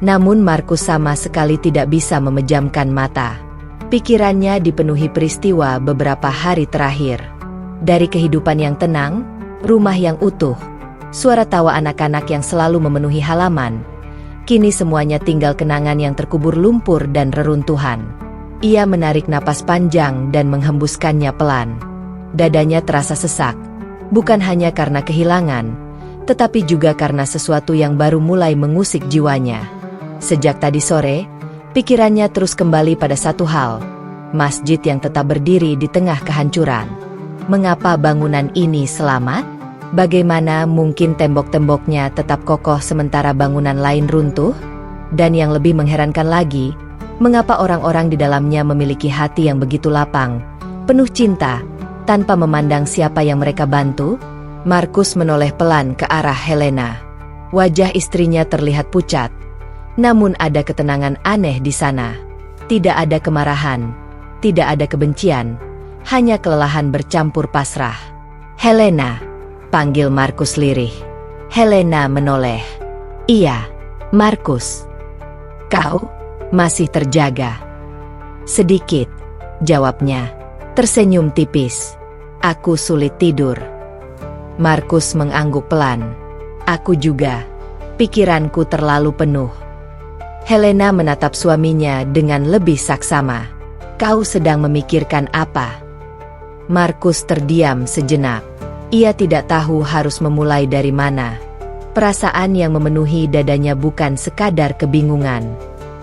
A: Namun Markus sama sekali tidak bisa memejamkan mata. Pikirannya dipenuhi peristiwa beberapa hari terakhir. Dari kehidupan yang tenang, rumah yang utuh, suara tawa anak-anak yang selalu memenuhi halaman, kini semuanya tinggal kenangan yang terkubur lumpur dan reruntuhan. Ia menarik napas panjang dan menghembuskannya pelan. Dadanya terasa sesak, bukan hanya karena kehilangan, tetapi juga karena sesuatu yang baru mulai mengusik jiwanya. Sejak tadi sore, pikirannya terus kembali pada satu hal, masjid yang tetap berdiri di tengah kehancuran. Mengapa bangunan ini selamat? Bagaimana mungkin tembok-temboknya tetap kokoh sementara bangunan lain runtuh? Dan yang lebih mengherankan lagi, mengapa orang-orang di dalamnya memiliki hati yang begitu lapang, penuh cinta, tanpa memandang siapa yang mereka bantu? Markus menoleh pelan ke arah Helena. Wajah istrinya terlihat pucat, namun ada ketenangan aneh di sana. Tidak ada kemarahan, tidak ada kebencian, hanya kelelahan bercampur pasrah. "Helena," panggil Markus lirih. Helena menoleh. "Iya, Markus. Kau masih terjaga?" "Sedikit," jawabnya, tersenyum tipis. "Aku sulit tidur." Markus mengangguk pelan. "Aku juga. Pikiranku terlalu penuh." Helena menatap suaminya dengan lebih saksama. "Kau sedang memikirkan apa?" Markus terdiam sejenak. Ia tidak tahu harus memulai dari mana. Perasaan yang memenuhi dadanya bukan sekadar kebingungan.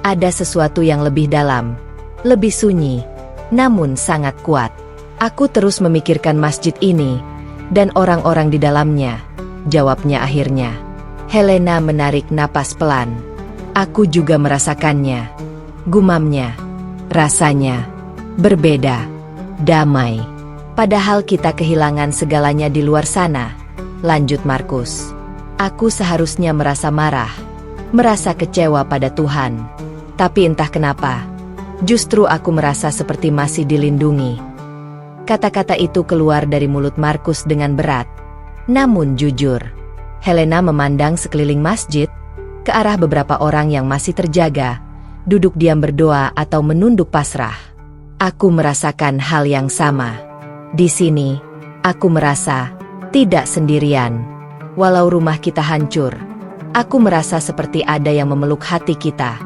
A: Ada sesuatu yang lebih dalam, lebih sunyi, namun sangat kuat. "Aku terus memikirkan masjid ini, dan orang-orang di dalamnya," jawabnya akhirnya. Helena menarik napas pelan. Aku juga merasakannya. Gumamnya. Rasanya. Berbeda. Damai. Padahal kita kehilangan segalanya di luar sana. Lanjut Markus. Aku seharusnya merasa marah. Merasa kecewa pada Tuhan. Tapi entah kenapa. Justru aku merasa seperti masih dilindungi. Kata-kata itu keluar dari mulut Markus dengan berat. Namun jujur. Helena memandang sekeliling masjid, ke arah beberapa orang yang masih terjaga, duduk diam berdoa atau menunduk pasrah. Aku merasakan hal yang sama. Di sini, aku merasa tidak sendirian. Walau rumah kita hancur, aku merasa seperti ada yang memeluk hati kita.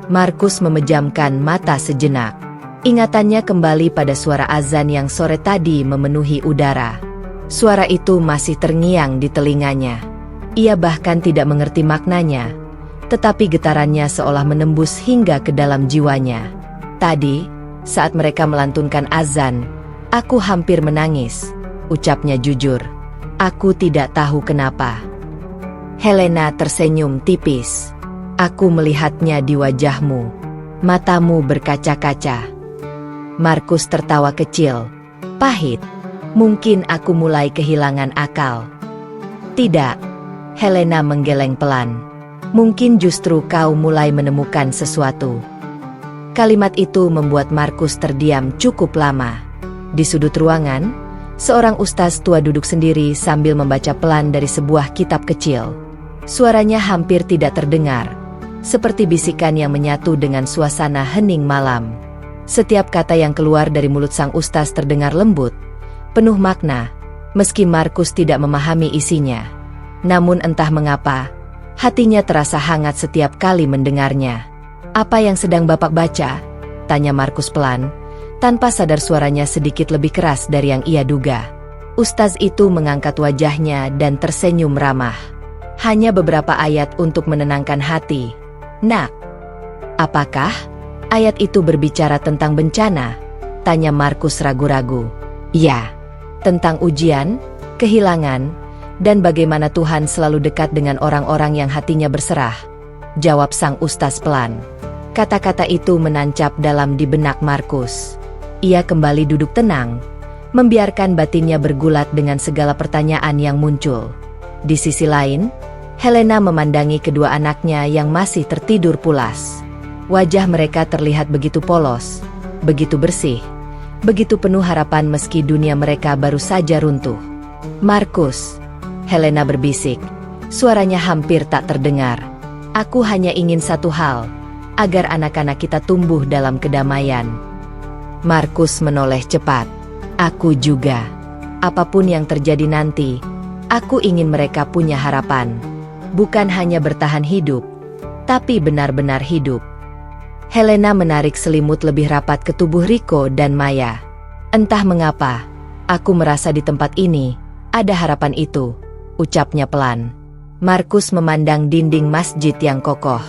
A: Markus memejamkan mata sejenak. Ingatannya kembali pada suara azan yang sore tadi memenuhi udara. Suara itu masih terngiang di telinganya. Ia bahkan tidak mengerti maknanya, tetapi getarannya seolah menembus hingga ke dalam jiwanya. Tadi, saat mereka melantunkan azan, aku hampir menangis, ucapnya jujur. Aku tidak tahu kenapa. Helena tersenyum tipis. Aku melihatnya di wajahmu. Matamu berkaca-kaca. Markus tertawa kecil. Pahit. Mungkin aku mulai kehilangan akal. Tidak. Helena menggeleng pelan. Mungkin justru kau mulai menemukan sesuatu. Kalimat itu membuat Markus terdiam cukup lama. Di sudut ruangan, seorang ustaz tua duduk sendiri sambil membaca pelan dari sebuah kitab kecil. Suaranya hampir tidak terdengar, seperti bisikan yang menyatu dengan suasana hening malam. Setiap kata yang keluar dari mulut sang ustaz terdengar lembut, penuh makna, meski Markus tidak memahami isinya. Namun entah mengapa, hatinya terasa hangat setiap kali mendengarnya. Apa yang sedang Bapak baca? Tanya Markus pelan, tanpa sadar suaranya sedikit lebih keras dari yang ia duga. Ustaz itu mengangkat wajahnya dan tersenyum ramah. Hanya beberapa ayat untuk menenangkan hati. Nak, apakah ayat itu berbicara tentang bencana? Tanya Markus ragu-ragu. Ya, tentang ujian, kehilangan, dan bagaimana Tuhan selalu dekat dengan orang-orang yang hatinya berserah, jawab sang ustaz pelan. Kata-kata itu menancap dalam di benak Markus. Ia kembali duduk tenang, membiarkan batinnya bergulat dengan segala pertanyaan yang muncul. Di sisi lain, Helena memandangi kedua anaknya yang masih tertidur pulas. Wajah mereka terlihat begitu polos, begitu bersih, begitu penuh harapan meski dunia mereka baru saja runtuh. Markus, Helena berbisik, suaranya hampir tak terdengar. Aku hanya ingin satu hal, agar anak-anak kita tumbuh dalam kedamaian. Markus menoleh cepat. Aku juga. Apapun yang terjadi nanti, aku ingin mereka punya harapan. Bukan hanya bertahan hidup, tapi benar-benar hidup. Helena menarik selimut lebih rapat ke tubuh Rico dan Maya. Entah mengapa, aku merasa di tempat ini ada harapan itu, ucapnya pelan. Markus memandang dinding masjid yang kokoh.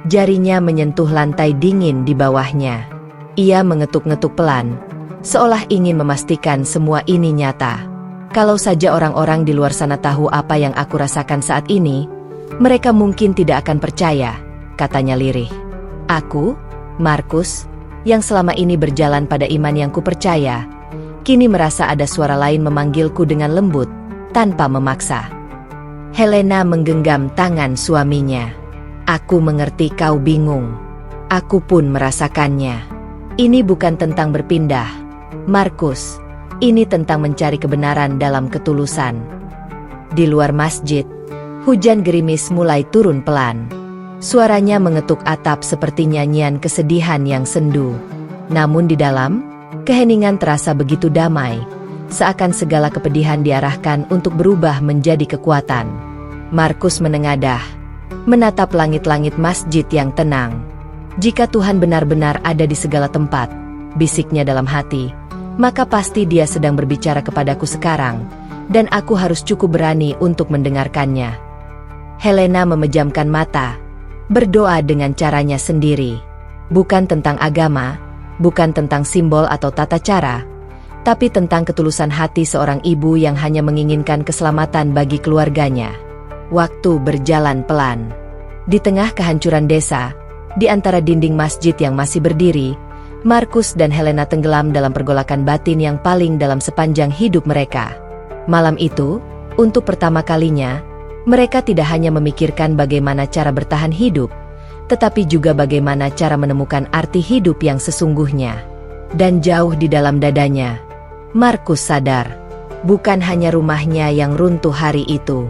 A: Jarinya menyentuh lantai dingin di bawahnya. Ia mengetuk-ngetuk pelan, seolah ingin memastikan semua ini nyata. Kalau saja orang-orang di luar sana tahu apa yang aku rasakan saat ini, mereka mungkin tidak akan percaya, katanya lirih. Aku, Markus, yang selama ini berjalan pada iman yang kupercaya, kini merasa ada suara lain memanggilku dengan lembut, tanpa memaksa. Helena menggenggam tangan suaminya. Aku mengerti kau bingung. Aku pun merasakannya. Ini bukan tentang berpindah, Markus. Ini tentang mencari kebenaran dalam ketulusan. Di luar masjid, hujan gerimis mulai turun pelan. Suaranya mengetuk atap seperti nyanyian kesedihan yang sendu. Namun di dalam, keheningan terasa begitu damai, seakan segala kepedihan diarahkan untuk berubah menjadi kekuatan. Markus menengadah, menatap langit-langit masjid yang tenang. Jika Tuhan benar-benar ada di segala tempat, bisiknya dalam hati, maka pasti Dia sedang berbicara kepadaku sekarang, dan aku harus cukup berani untuk mendengarkannya. Helena memejamkan mata, berdoa dengan caranya sendiri. Bukan tentang agama, bukan tentang simbol atau tata cara, tapi tentang ketulusan hati seorang ibu yang hanya menginginkan keselamatan bagi keluarganya. Waktu berjalan pelan. Di tengah kehancuran desa, di antara dinding masjid yang masih berdiri, Markus dan Helena tenggelam dalam pergolakan batin yang paling dalam sepanjang hidup mereka. Malam itu, untuk pertama kalinya, mereka tidak hanya memikirkan bagaimana cara bertahan hidup, tetapi juga bagaimana cara menemukan arti hidup yang sesungguhnya. Dan jauh di dalam dadanya, Markus sadar, bukan hanya rumahnya yang runtuh hari itu,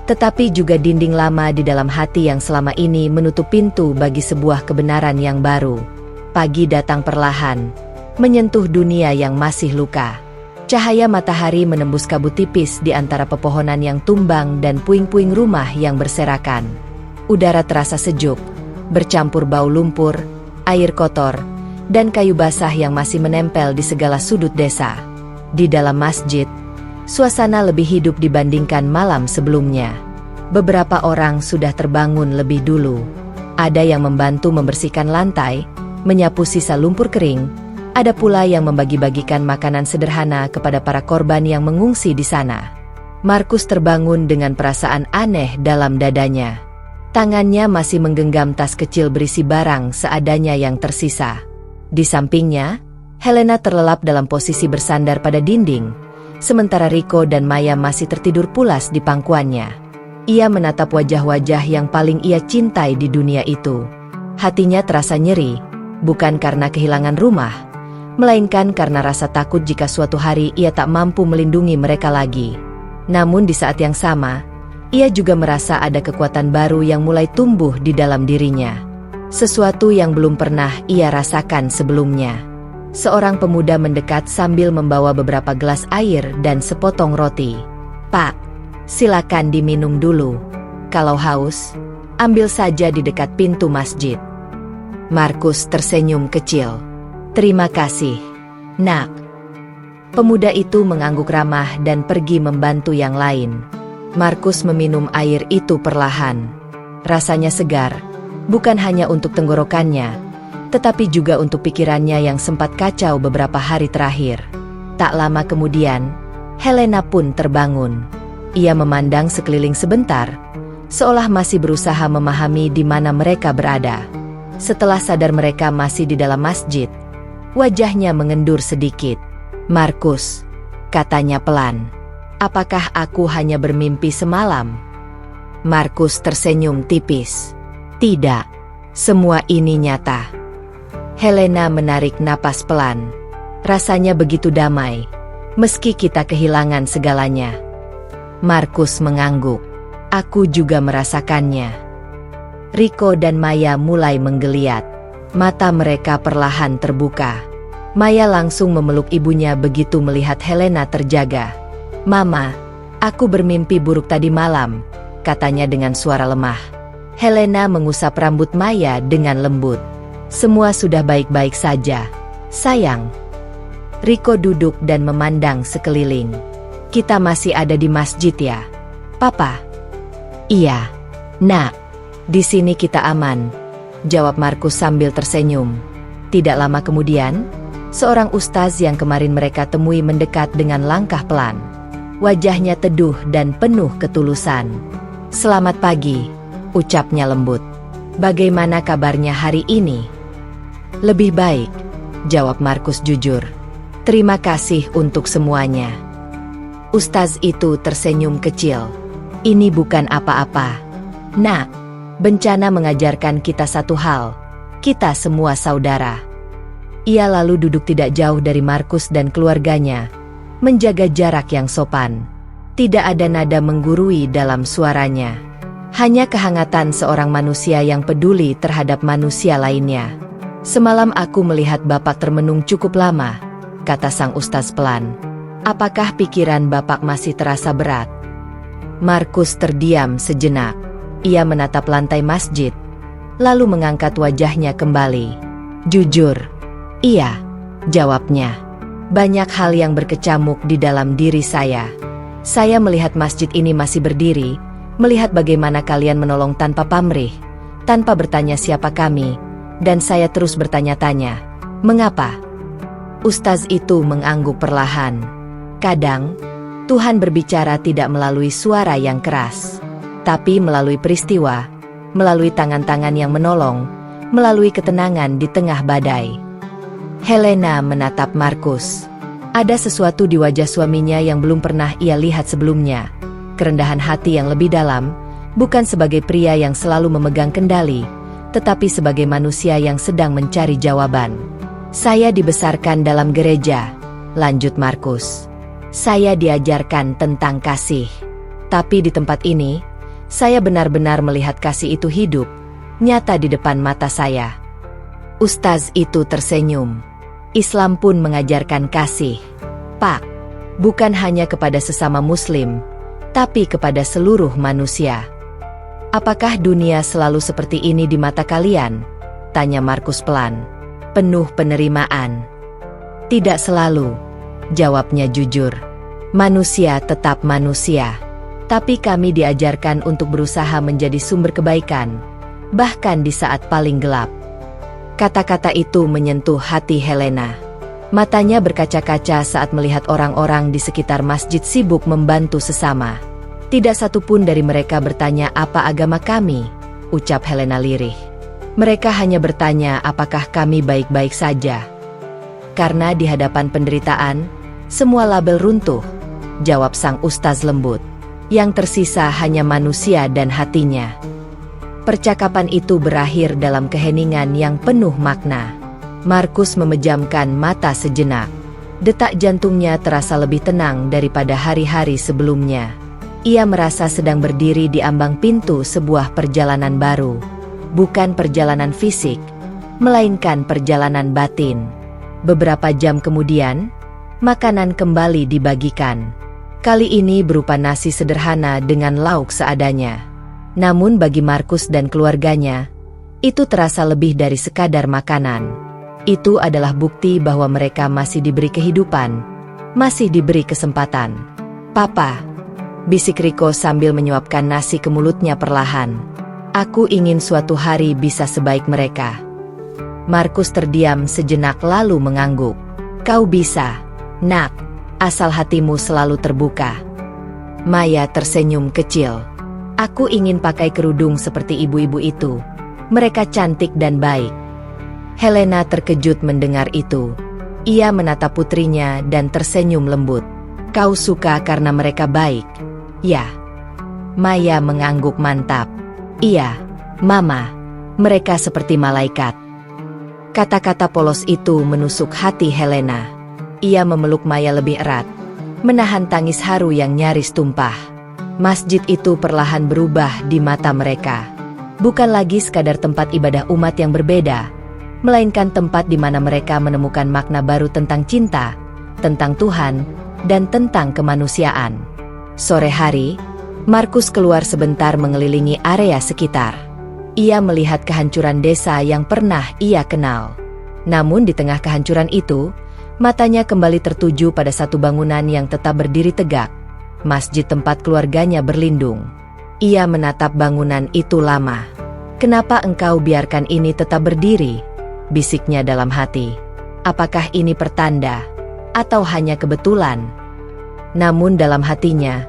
A: tetapi juga dinding lama di dalam hati yang selama ini menutup pintu bagi sebuah kebenaran yang baru. Pagi datang perlahan, menyentuh dunia yang masih luka. Cahaya matahari menembus kabut tipis di antara pepohonan yang tumbang dan puing-puing rumah yang berserakan. Udara terasa sejuk, bercampur bau lumpur, air kotor, dan kayu basah yang masih menempel di segala sudut desa. Di dalam masjid, suasana lebih hidup dibandingkan malam sebelumnya. Beberapa orang sudah terbangun lebih dulu. Ada yang membantu membersihkan lantai, menyapu sisa lumpur kering. Ada pula yang membagi-bagikan makanan sederhana kepada para korban yang mengungsi di sana. Markus terbangun dengan perasaan aneh dalam dadanya. Tangannya masih menggenggam tas kecil berisi barang seadanya yang tersisa. Di sampingnya, Helena terlelap dalam posisi bersandar pada dinding, sementara Rico dan Maya masih tertidur pulas di pangkuannya. Ia menatap wajah-wajah yang paling ia cintai di dunia itu. Hatinya terasa nyeri, bukan karena kehilangan rumah, melainkan karena rasa takut jika suatu hari ia tak mampu melindungi mereka lagi. Namun di saat yang sama, ia juga merasa ada kekuatan baru yang mulai tumbuh di dalam dirinya. Sesuatu yang belum pernah ia rasakan sebelumnya. Seorang pemuda mendekat sambil membawa beberapa gelas air dan sepotong roti. "Pak, silakan diminum dulu. Kalau haus, ambil saja di dekat pintu masjid." Markus tersenyum kecil. "Terima kasih, Nak." Pemuda itu mengangguk ramah dan pergi membantu yang lain. Markus meminum air itu perlahan. Rasanya segar, bukan hanya untuk tenggorokannya, tetapi juga untuk pikirannya yang sempat kacau beberapa hari terakhir. Tak lama kemudian, Helena pun terbangun. Ia memandang sekeliling sebentar, seolah masih berusaha memahami di mana mereka berada. Setelah sadar mereka masih di dalam masjid, wajahnya mengendur sedikit. "Markus," katanya pelan, "apakah aku hanya bermimpi semalam?" Markus tersenyum tipis. "Tidak, semua ini nyata." Helena menarik napas pelan. Rasanya begitu damai, meski kita kehilangan segalanya. Markus mengangguk. "Aku juga merasakannya." Rico dan Maya mulai menggeliat. Mata mereka perlahan terbuka. Maya langsung memeluk ibunya begitu melihat Helena terjaga. "Mama, aku bermimpi buruk tadi malam," katanya dengan suara lemah. Helena mengusap rambut Maya dengan lembut. "Semua sudah baik-baik saja, sayang." Rico duduk dan memandang sekeliling. "Kita masih ada di masjid ya, Papa?" "Iya, Nak. Di sini kita aman," jawab Markus sambil tersenyum. Tidak lama kemudian, seorang ustaz yang kemarin mereka temui mendekat dengan langkah pelan. Wajahnya teduh dan penuh ketulusan. "Selamat pagi," ucapnya lembut. "Bagaimana kabarnya hari ini?" "Lebih baik," jawab Markus jujur. "Terima kasih untuk semuanya." Ustaz itu tersenyum kecil. "Ini bukan apa-apa, Nak. Bencana mengajarkan kita satu hal. Kita semua saudara." Ia lalu duduk tidak jauh dari Markus dan keluarganya, menjaga jarak yang sopan. Tidak ada nada menggurui dalam suaranya. Hanya kehangatan seorang manusia yang peduli terhadap manusia lainnya. "Semalam aku melihat Bapak termenung cukup lama," kata sang ustaz pelan. "Apakah pikiran Bapak masih terasa berat?" Markus terdiam sejenak. Ia menatap lantai masjid, lalu mengangkat wajahnya kembali. "Jujur, iya," jawabnya. "Banyak hal yang berkecamuk di dalam diri saya. Saya melihat masjid ini masih berdiri, melihat bagaimana kalian menolong tanpa pamrih, tanpa bertanya siapa kami, dan saya terus bertanya-tanya, mengapa?" Ustaz itu mengangguk perlahan. "Kadang, Tuhan berbicara tidak melalui suara yang keras, tapi melalui peristiwa, melalui tangan-tangan yang menolong, melalui ketenangan di tengah badai. Helena menatap Markus. Ada sesuatu di wajah suaminya yang belum pernah ia lihat sebelumnya. Kerendahan hati yang lebih dalam, bukan sebagai pria yang selalu memegang kendali, tetapi sebagai manusia yang sedang mencari jawaban. Saya dibesarkan dalam gereja, lanjut Markus. Saya diajarkan tentang kasih. Tapi di tempat ini, saya benar-benar melihat kasih itu hidup, nyata di depan mata saya. Ustaz itu tersenyum. Islam pun mengajarkan kasih, Pak. Bukan hanya kepada sesama muslim, tapi kepada seluruh manusia. Apakah dunia selalu seperti ini di mata kalian? Tanya Markus pelan, penuh penerimaan. Tidak selalu, jawabnya jujur. Manusia tetap manusia. Tapi kami diajarkan untuk berusaha menjadi sumber kebaikan, bahkan di saat paling gelap. Kata-kata itu menyentuh hati Helena. Matanya berkaca-kaca saat melihat orang-orang di sekitar masjid sibuk membantu sesama. Tidak satupun dari mereka bertanya apa agama kami, ucap Helena lirih. Mereka hanya bertanya apakah kami baik-baik saja. Karena di hadapan penderitaan, semua label runtuh, jawab sang ustaz lembut. Yang tersisa hanya manusia dan hatinya. Percakapan itu berakhir dalam keheningan yang penuh makna. Markus memejamkan mata sejenak. Detak jantungnya terasa lebih tenang daripada hari-hari sebelumnya. Ia merasa sedang berdiri di ambang pintu sebuah perjalanan baru. Bukan perjalanan fisik, melainkan perjalanan batin. Beberapa jam kemudian, makanan kembali dibagikan. Kali ini berupa nasi sederhana dengan lauk seadanya. Namun bagi Markus dan keluarganya, itu terasa lebih dari sekadar makanan. Itu adalah bukti bahwa mereka masih diberi kehidupan, masih diberi kesempatan. Papa, bisik Riko sambil menyuapkan nasi ke mulutnya perlahan. Aku ingin suatu hari bisa sebaik mereka. Markus terdiam sejenak lalu mengangguk. Kau bisa, nak. Asal hatimu selalu terbuka. Maya tersenyum kecil. Aku ingin pakai kerudung seperti ibu-ibu itu. Mereka cantik dan baik. Helena terkejut mendengar itu. Ia menatap putrinya dan tersenyum lembut. Kau suka karena mereka baik? Ya. Maya mengangguk mantap. Iya, Mama. Mereka seperti malaikat. Kata-kata polos itu menusuk hati Helena. Ia memeluk Maya lebih erat, menahan tangis haru yang nyaris tumpah. Masjid itu perlahan berubah di mata mereka. Bukan lagi sekadar tempat ibadah umat yang berbeda, melainkan tempat di mana mereka menemukan makna baru tentang cinta, tentang Tuhan, dan tentang kemanusiaan. Sore hari, Markus keluar sebentar mengelilingi area sekitar. Ia melihat kehancuran desa yang pernah ia kenal. Namun di tengah kehancuran itu, matanya kembali tertuju pada satu bangunan yang tetap berdiri tegak, masjid tempat keluarganya berlindung. Ia menatap bangunan itu lama. Kenapa engkau biarkan ini tetap berdiri? Bisiknya dalam hati. Apakah ini pertanda? Atau hanya kebetulan? Namun dalam hatinya,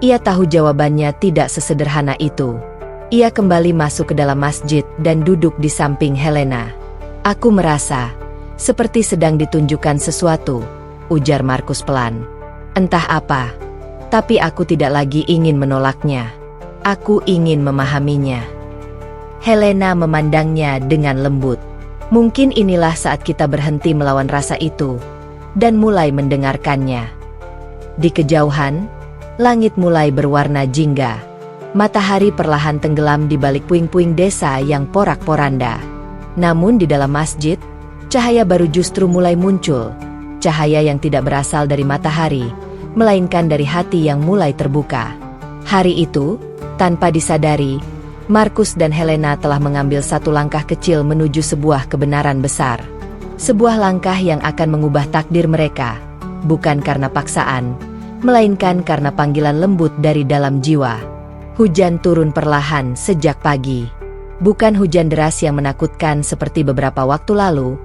A: ia tahu jawabannya tidak sesederhana itu. Ia kembali masuk ke dalam masjid dan duduk di samping Helena. Aku merasa seperti sedang ditunjukkan sesuatu, ujar Markus pelan. Entah apa, tapi aku tidak lagi ingin menolaknya. Aku ingin memahaminya. Helena memandangnya dengan lembut. Mungkin inilah saat kita berhenti melawan rasa itu, dan mulai mendengarkannya. Di kejauhan, langit mulai berwarna jingga. Matahari perlahan tenggelam di balik puing-puing desa yang porak-poranda. Namun di dalam masjid, cahaya baru justru mulai muncul, cahaya yang tidak berasal dari matahari, melainkan dari hati yang mulai terbuka. Hari itu, tanpa disadari, Markus dan Helena telah mengambil satu langkah kecil menuju sebuah kebenaran besar. Sebuah langkah yang akan mengubah takdir mereka, bukan karena paksaan, melainkan karena panggilan lembut dari dalam jiwa. Hujan turun perlahan sejak pagi. Bukan hujan deras yang menakutkan seperti beberapa waktu lalu,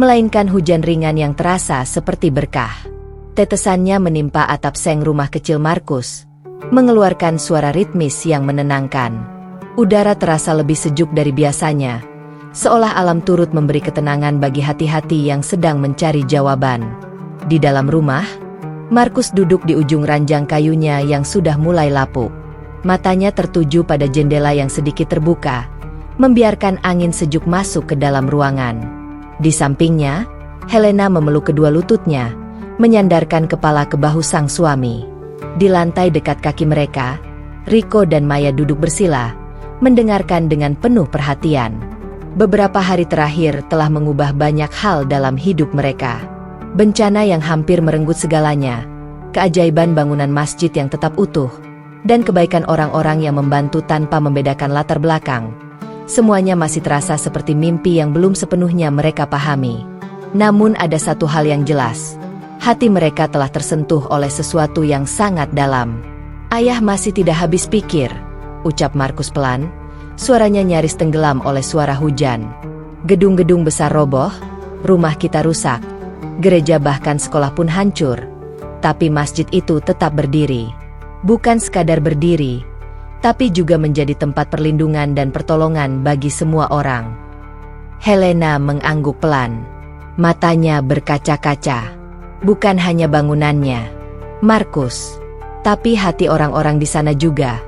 A: melainkan hujan ringan yang terasa seperti berkah. Tetesannya menimpa atap seng rumah kecil Markus, mengeluarkan suara ritmis yang menenangkan. Udara terasa lebih sejuk dari biasanya, seolah alam turut memberi ketenangan bagi hati-hati yang sedang mencari jawaban. Di dalam rumah, Markus duduk di ujung ranjang kayunya yang sudah mulai lapuk. Matanya tertuju pada jendela yang sedikit terbuka, membiarkan angin sejuk masuk ke dalam ruangan. Di sampingnya, Helena memeluk kedua lututnya, menyandarkan kepala ke bahu sang suami. Di lantai dekat kaki mereka, Rico dan Maya duduk bersila, mendengarkan dengan penuh perhatian. Beberapa hari terakhir telah mengubah banyak hal dalam hidup mereka. Bencana yang hampir merenggut segalanya, keajaiban bangunan masjid yang tetap utuh, dan kebaikan orang-orang yang membantu tanpa membedakan latar belakang. Semuanya masih terasa seperti mimpi yang belum sepenuhnya mereka pahami. Namun ada satu hal yang jelas, hati mereka telah tersentuh oleh sesuatu yang sangat dalam. "Ayah masih tidak habis pikir," ucap Markus pelan, suaranya nyaris tenggelam oleh suara hujan. "Gedung-gedung besar roboh, rumah kita rusak, gereja bahkan sekolah pun hancur. Tapi masjid itu tetap berdiri. Bukan sekadar berdiri, tapi juga menjadi tempat perlindungan dan pertolongan bagi semua orang." Helena mengangguk pelan. Matanya berkaca-kaca. Bukan hanya bangunannya, Markus, tapi hati orang-orang di sana juga.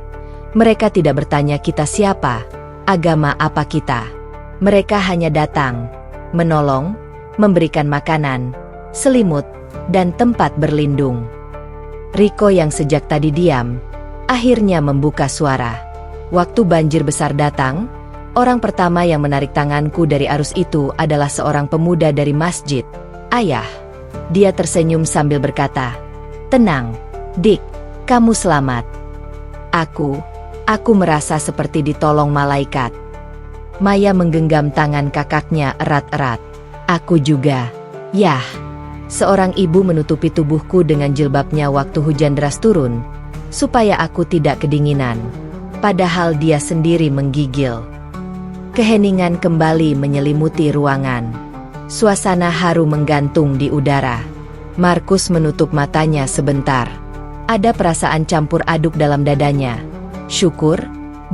A: Mereka tidak bertanya kita siapa, agama apa kita. Mereka hanya datang, menolong, memberikan makanan, selimut, dan tempat berlindung. Rico yang sejak tadi diam, akhirnya membuka suara. "Waktu banjir besar datang, orang pertama yang menarik tanganku dari arus itu adalah seorang pemuda dari masjid. Ayah." Dia tersenyum sambil berkata, "Tenang, Dick, kamu selamat." Aku merasa seperti ditolong malaikat." Maya menggenggam tangan kakaknya erat-erat. "Aku juga." "Yah." Seorang ibu menutupi tubuhku dengan jilbabnya waktu hujan deras turun, supaya aku tidak kedinginan. Padahal dia sendiri menggigil. Keheningan kembali menyelimuti ruangan. Suasana haru menggantung di udara. Markus menutup matanya sebentar. Ada perasaan campur aduk dalam dadanya. Syukur,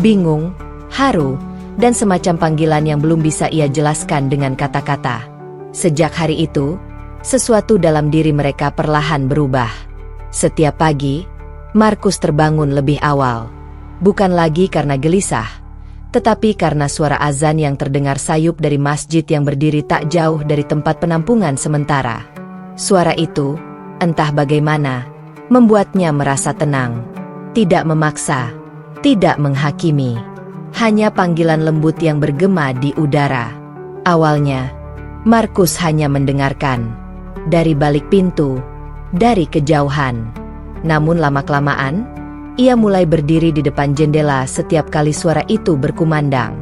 A: bingung, haru, dan semacam panggilan yang belum bisa ia jelaskan dengan kata-kata. Sejak hari itu, sesuatu dalam diri mereka perlahan berubah. Setiap pagi, Markus terbangun lebih awal. Bukan lagi karena gelisah, tetapi karena suara azan yang terdengar sayup dari masjid yang berdiri tak jauh dari tempat penampungan sementara. Suara itu, entah bagaimana, membuatnya merasa tenang. Tidak memaksa, tidak menghakimi. Hanya panggilan lembut yang bergema di udara. Awalnya, Markus hanya mendengarkan. Dari balik pintu, dari kejauhan. Namun lama-kelamaan, ia mulai berdiri di depan jendela setiap kali suara itu berkumandang.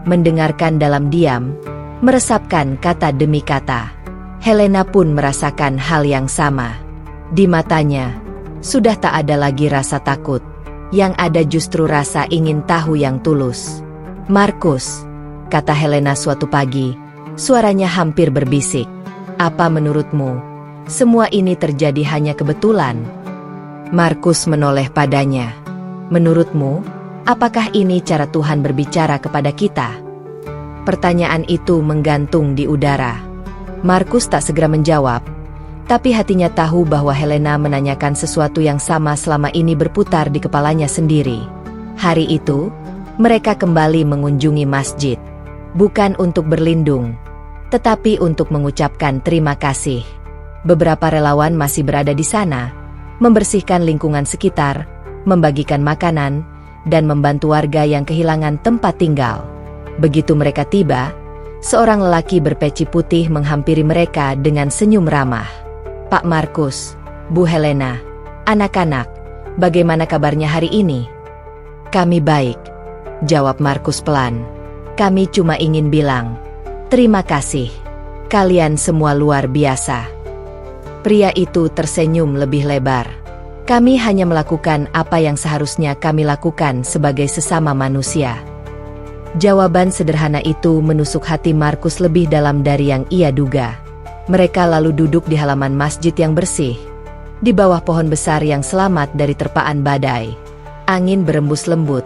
A: Mendengarkan dalam diam, meresapkan kata demi kata. Helena pun merasakan hal yang sama. Di matanya, sudah tak ada lagi rasa takut. Yang ada justru rasa ingin tahu yang tulus. "Markus," kata Helena suatu pagi, suaranya hampir berbisik. "Apa menurutmu, semua ini terjadi hanya kebetulan?" Markus menoleh padanya. "Menurutmu, apakah ini cara Tuhan berbicara kepada kita?" Pertanyaan itu menggantung di udara. Markus tak segera menjawab, tapi hatinya tahu bahwa Helena menanyakan sesuatu yang sama selama ini berputar di kepalanya sendiri. Hari itu, mereka kembali mengunjungi masjid. Bukan untuk berlindung, tetapi untuk mengucapkan terima kasih. Beberapa relawan masih berada di sana, membersihkan lingkungan sekitar, membagikan makanan, dan membantu warga yang kehilangan tempat tinggal. Begitu mereka tiba, seorang lelaki berpeci putih menghampiri mereka dengan senyum ramah. "Pak Markus, Bu Helena, anak-anak, bagaimana kabarnya hari ini?" "Kami baik," jawab Markus pelan. "Kami cuma ingin bilang, terima kasih. Kalian semua luar biasa." Pria itu tersenyum lebih lebar. "Kami hanya melakukan apa yang seharusnya kami lakukan sebagai sesama manusia." Jawaban sederhana itu menusuk hati Markus lebih dalam dari yang ia duga. Mereka lalu duduk di halaman masjid yang bersih, di bawah pohon besar yang selamat dari terpaan badai. Angin berembus lembut,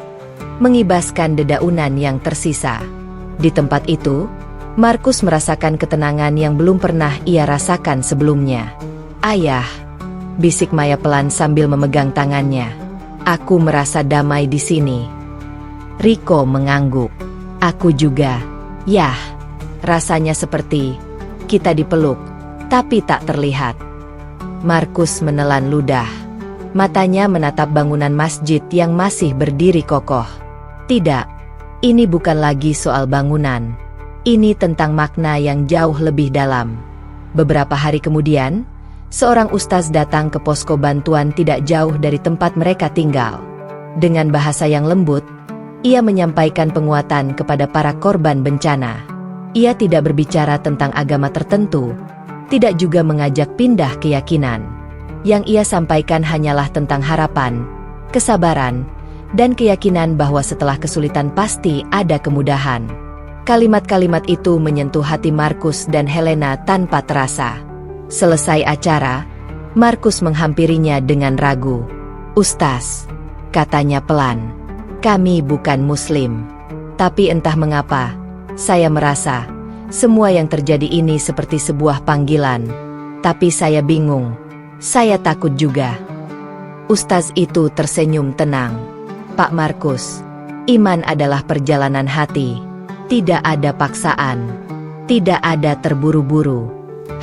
A: mengibaskan dedaunan yang tersisa. Di tempat itu, Markus merasakan ketenangan yang belum pernah ia rasakan sebelumnya. "Ayah," bisik Maya pelan sambil memegang tangannya. "Aku merasa damai di sini." Riko mengangguk. "Aku juga. Yah, rasanya seperti kita dipeluk, tapi tak terlihat." Markus menelan ludah. Matanya menatap bangunan masjid yang masih berdiri kokoh. "Tidak, ini bukan lagi soal bangunan. Ini tentang makna yang jauh lebih dalam." Beberapa hari kemudian, seorang ustaz datang ke posko bantuan tidak jauh dari tempat mereka tinggal. Dengan bahasa yang lembut, ia menyampaikan penguatan kepada para korban bencana. Ia tidak berbicara tentang agama tertentu, tidak juga mengajak pindah keyakinan. Yang ia sampaikan hanyalah tentang harapan, kesabaran, dan keyakinan bahwa setelah kesulitan pasti ada kemudahan. Kalimat-kalimat itu menyentuh hati Markus dan Helena tanpa terasa. Selesai acara, Markus menghampirinya dengan ragu. "Ustaz," katanya pelan, "kami bukan Muslim. Tapi entah mengapa, saya merasa semua yang terjadi ini seperti sebuah panggilan. Tapi saya bingung. Saya takut juga." Ustaz itu tersenyum tenang. "Pak Markus, iman adalah perjalanan hati. Tidak ada paksaan. Tidak ada terburu-buru.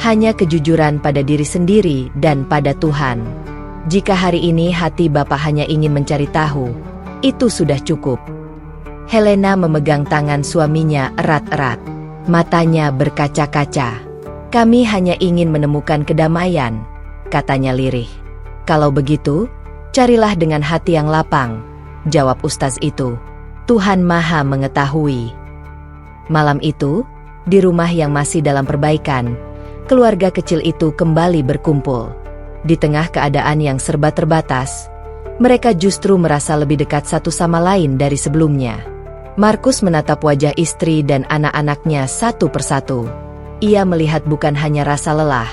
A: Hanya kejujuran pada diri sendiri dan pada Tuhan. Jika hari ini hati Bapak hanya ingin mencari tahu, itu sudah cukup." Helena memegang tangan suaminya erat-erat. Matanya berkaca-kaca. "Kami hanya ingin menemukan kedamaian," katanya lirih. "Kalau begitu, carilah dengan hati yang lapang," jawab ustaz itu. "Tuhan Maha mengetahui." Malam itu, di rumah yang masih dalam perbaikan, keluarga kecil itu kembali berkumpul. Di tengah keadaan yang serba terbatas, mereka justru merasa lebih dekat satu sama lain dari sebelumnya. Markus menatap wajah istri dan anak-anaknya satu persatu. Ia melihat bukan hanya rasa lelah,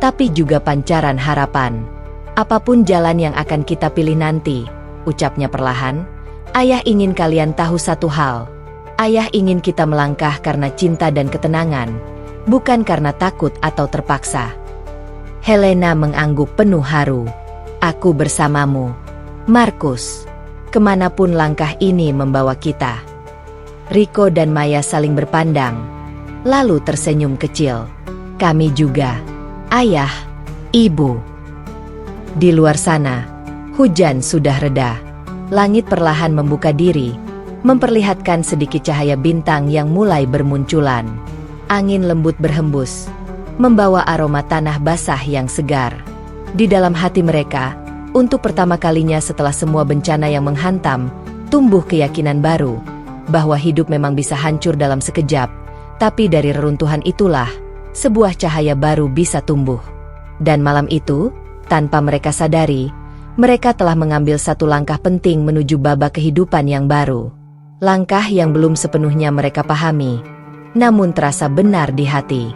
A: tapi juga pancaran harapan. "Apapun jalan yang akan kita pilih nanti," ucapnya perlahan, "Ayah ingin kalian tahu satu hal. Ayah ingin kita melangkah karena cinta dan ketenangan, bukan karena takut atau terpaksa." Helena mengangguk penuh haru. "Aku bersamamu, Markus. Kemanapun langkah ini membawa kita." Riko dan Maya saling berpandang, lalu tersenyum kecil. "Kami juga, Ayah, Ibu." Di luar sana, hujan sudah reda. Langit perlahan membuka diri, memperlihatkan sedikit cahaya bintang yang mulai bermunculan. Angin lembut berhembus, membawa aroma tanah basah yang segar. Di dalam hati mereka, untuk pertama kalinya setelah semua bencana yang menghantam, tumbuh keyakinan baru, bahwa hidup memang bisa hancur dalam sekejap, tapi dari reruntuhan itulah, sebuah cahaya baru bisa tumbuh. Dan malam itu, tanpa mereka sadari, mereka telah mengambil satu langkah penting menuju babak kehidupan yang baru. Langkah yang belum sepenuhnya mereka pahami, namun terasa benar di hati.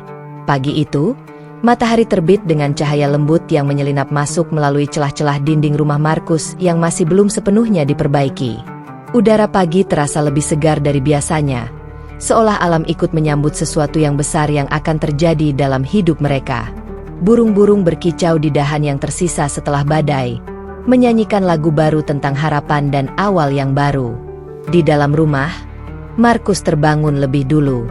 A: Pagi itu, matahari terbit dengan cahaya lembut yang menyelinap masuk melalui celah-celah dinding rumah Markus yang masih belum sepenuhnya diperbaiki. Udara pagi terasa lebih segar dari biasanya, seolah alam ikut menyambut sesuatu yang besar yang akan terjadi dalam hidup mereka. Burung-burung berkicau di dahan yang tersisa setelah badai, menyanyikan lagu baru tentang harapan dan awal yang baru. Di dalam rumah, Markus terbangun lebih dulu.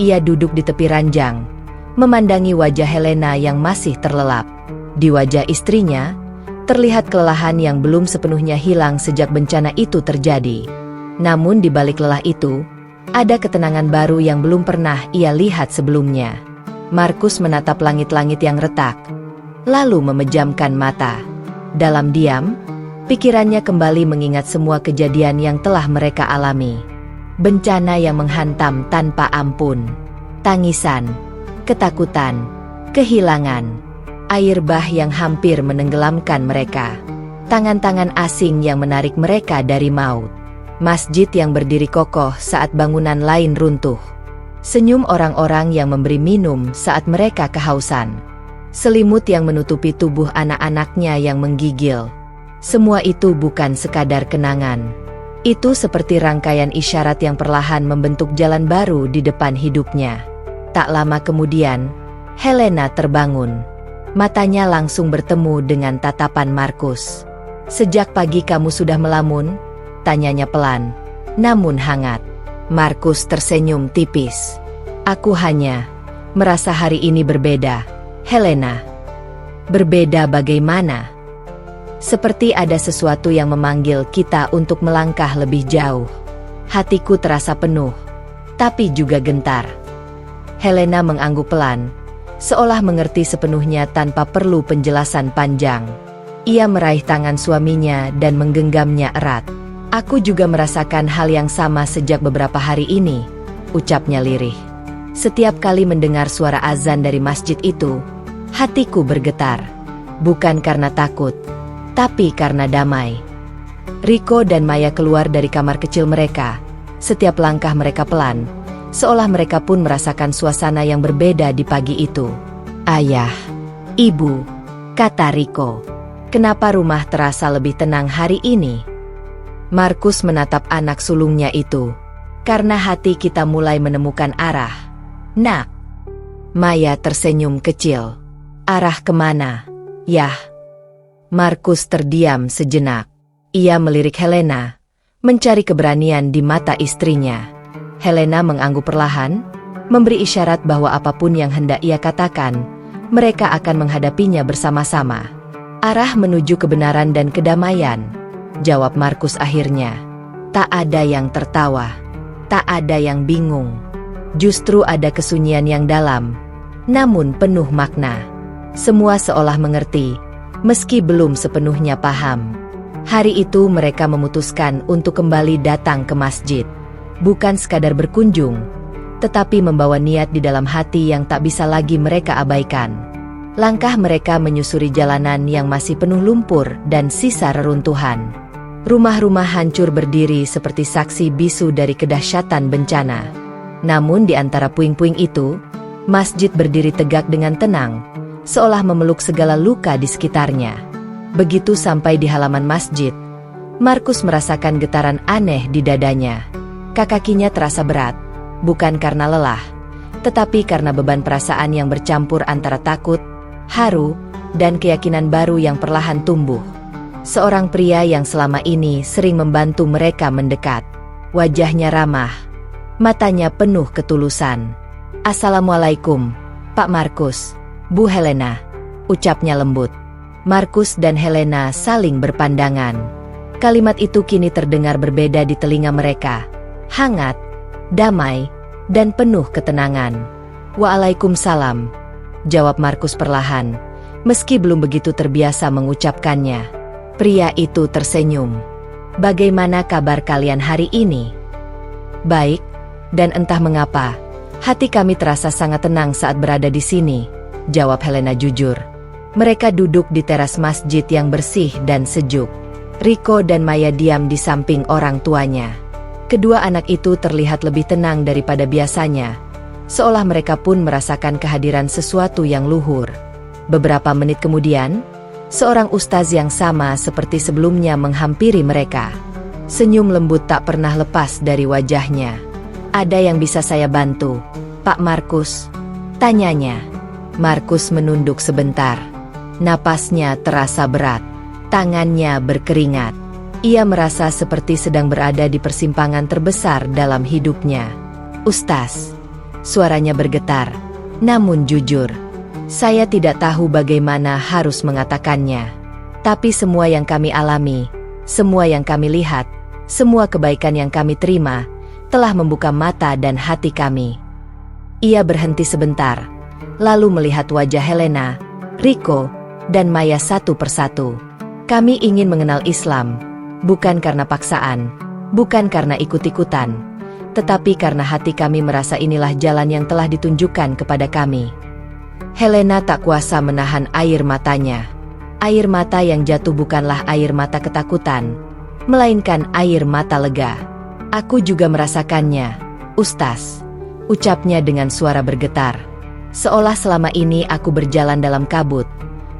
A: Ia duduk di tepi ranjang, memandangi wajah Helena yang masih terlelap. Di wajah istrinya, terlihat kelelahan yang belum sepenuhnya hilang sejak bencana itu terjadi. Namun di balik lelah itu, ada ketenangan baru yang belum pernah ia lihat sebelumnya. Markus menatap langit-langit yang retak, lalu memejamkan mata. Dalam diam, pikirannya kembali mengingat semua kejadian yang telah mereka alami. Bencana yang menghantam tanpa ampun, tangisan, ketakutan, kehilangan, air bah yang hampir menenggelamkan mereka, tangan-tangan asing yang menarik mereka dari maut. Masjid yang berdiri kokoh saat bangunan lain runtuh. Senyum orang-orang yang memberi minum saat mereka kehausan. Selimut yang menutupi tubuh anak-anaknya yang menggigil. Semua itu bukan sekadar kenangan. Itu seperti rangkaian isyarat yang perlahan membentuk jalan baru di depan hidupnya. Tak lama kemudian, Helena terbangun. Matanya langsung bertemu dengan tatapan Markus. "Sejak pagi kamu sudah melamun?" tanyanya pelan, namun hangat. Markus tersenyum tipis. "Aku hanya merasa hari ini berbeda, Helena." "Berbeda bagaimana?" "Seperti ada sesuatu yang memanggil kita untuk melangkah lebih jauh." Hatiku terasa penuh, tapi juga gentar. Helena mengangguk pelan, seolah mengerti sepenuhnya tanpa perlu penjelasan panjang. Ia meraih tangan suaminya dan menggenggamnya erat. "Aku juga merasakan hal yang sama sejak beberapa hari ini," ucapnya lirih. "Setiap kali mendengar suara azan dari masjid itu, hatiku bergetar. Bukan karena takut, tapi karena damai." Rico dan Maya keluar dari kamar kecil mereka. Setiap langkah mereka pelan, seolah mereka pun merasakan suasana yang berbeda di pagi itu. "Ayah, Ibu," kata Rico, "kenapa rumah terasa lebih tenang hari ini?" Markus menatap anak sulungnya itu. "Karena hati kita mulai menemukan arah, Nak." Maya tersenyum kecil. "Arah kemana, Yah?" Markus terdiam sejenak. Ia melirik Helena, mencari keberanian di mata istrinya. Helena mengangguk perlahan, memberi isyarat bahwa apapun yang hendak ia katakan, mereka akan menghadapinya bersama-sama. "Arah menuju kebenaran dan kedamaian," jawab Markus akhirnya. Tak ada yang tertawa, tak ada yang bingung. Justru ada kesunyian yang dalam, namun penuh makna. Semua seolah mengerti, meski belum sepenuhnya paham. Hari itu mereka memutuskan untuk kembali datang ke masjid. Bukan sekadar berkunjung, tetapi membawa niat di dalam hati yang tak bisa lagi mereka abaikan. Langkah mereka menyusuri jalanan yang masih penuh lumpur dan sisa reruntuhan. Rumah-rumah hancur berdiri seperti saksi bisu dari kedahsyatan bencana. Namun di antara puing-puing itu, masjid berdiri tegak dengan tenang, seolah memeluk segala luka di sekitarnya. Begitu sampai di halaman masjid, Markus merasakan getaran aneh di dadanya. Kakinya terasa berat, bukan karena lelah, tetapi karena beban perasaan yang bercampur antara takut, haru, dan keyakinan baru yang perlahan tumbuh. Seorang pria yang selama ini sering membantu mereka mendekat. Wajahnya ramah, matanya penuh ketulusan. "Assalamualaikum, Pak Markus, Bu Helena," ucapnya lembut. Markus dan Helena saling berpandangan. Kalimat itu kini terdengar berbeda di telinga mereka. Hangat, damai, dan penuh ketenangan. "Waalaikumsalam," jawab Markus perlahan, meski belum begitu terbiasa mengucapkannya. Pria itu tersenyum. "Bagaimana kabar kalian hari ini?" "Baik, dan entah mengapa, hati kami terasa sangat tenang saat berada di sini," jawab Helena jujur. Mereka duduk di teras masjid yang bersih dan sejuk. Rico dan Maya diam di samping orang tuanya. Kedua anak itu terlihat lebih tenang daripada biasanya, seolah mereka pun merasakan kehadiran sesuatu yang luhur. Beberapa menit kemudian, seorang ustaz yang sama seperti sebelumnya menghampiri mereka. Senyum lembut tak pernah lepas dari wajahnya. "Ada yang bisa saya bantu, Pak Markus?" tanyanya. Markus menunduk sebentar. Napasnya terasa berat. Tangannya berkeringat. Ia merasa seperti sedang berada di persimpangan terbesar dalam hidupnya. "Ustaz," suaranya bergetar, namun jujur, "saya tidak tahu bagaimana harus mengatakannya. Tapi semua yang kami alami, semua yang kami lihat, semua kebaikan yang kami terima, telah membuka mata dan hati kami." Ia berhenti sebentar, lalu melihat wajah Helena, Rico, dan Maya satu persatu. "Kami ingin mengenal Islam, bukan karena paksaan, bukan karena ikut-ikutan, tetapi karena hati kami merasa inilah jalan yang telah ditunjukkan kepada kami." Helena tak kuasa menahan air matanya. Air mata yang jatuh bukanlah air mata ketakutan, melainkan air mata lega. "Aku juga merasakannya, Ustaz," ucapnya dengan suara bergetar. "Seolah selama ini aku berjalan dalam kabut,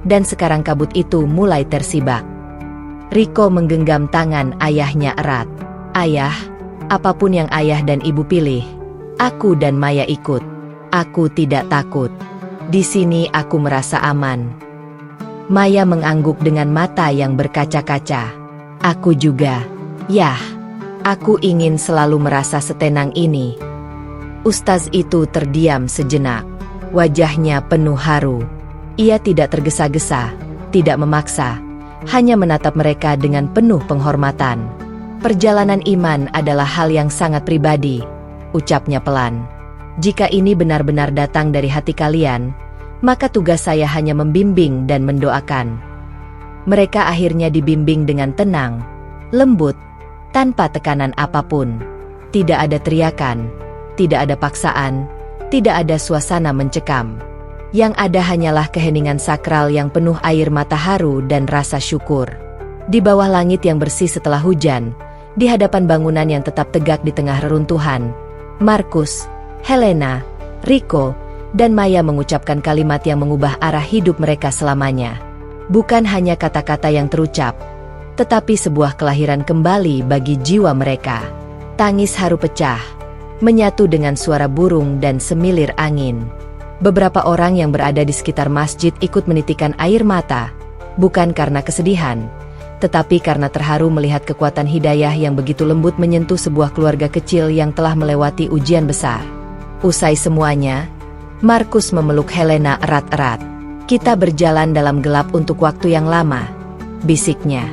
A: dan sekarang kabut itu mulai tersibak." Rico menggenggam tangan ayahnya erat. Ayah, apapun yang ayah dan ibu pilih, aku dan Maya ikut. Aku tidak takut. Di sini aku merasa aman. Maya mengangguk dengan mata yang berkaca-kaca. Aku juga. Yah, aku ingin selalu merasa setenang ini. Ustaz itu terdiam sejenak. Wajahnya penuh haru. Ia tidak tergesa-gesa, tidak memaksa, hanya menatap mereka dengan penuh penghormatan. Perjalanan iman adalah hal yang sangat pribadi, ucapnya pelan. Jika ini benar-benar datang dari hati kalian, maka tugas saya hanya membimbing dan mendoakan. Mereka akhirnya dibimbing dengan tenang, lembut, tanpa tekanan apapun. Tidak ada teriakan, tidak ada paksaan, tidak ada suasana mencekam. Yang ada hanyalah keheningan sakral yang penuh air mata haru dan rasa syukur. Di bawah langit yang bersih setelah hujan, di hadapan bangunan yang tetap tegak di tengah reruntuhan, Markus, Helena, Rico, dan Maya mengucapkan kalimat yang mengubah arah hidup mereka selamanya. Bukan hanya kata-kata yang terucap, tetapi sebuah kelahiran kembali bagi jiwa mereka. Tangis haru pecah, menyatu dengan suara burung dan semilir angin. Beberapa orang yang berada di sekitar masjid ikut menitikkan air mata, bukan karena kesedihan, tetapi karena terharu melihat kekuatan hidayah yang begitu lembut menyentuh sebuah keluarga kecil yang telah melewati ujian besar. Usai semuanya, Markus memeluk Helena erat-erat. Kita berjalan dalam gelap untuk waktu yang lama, bisiknya.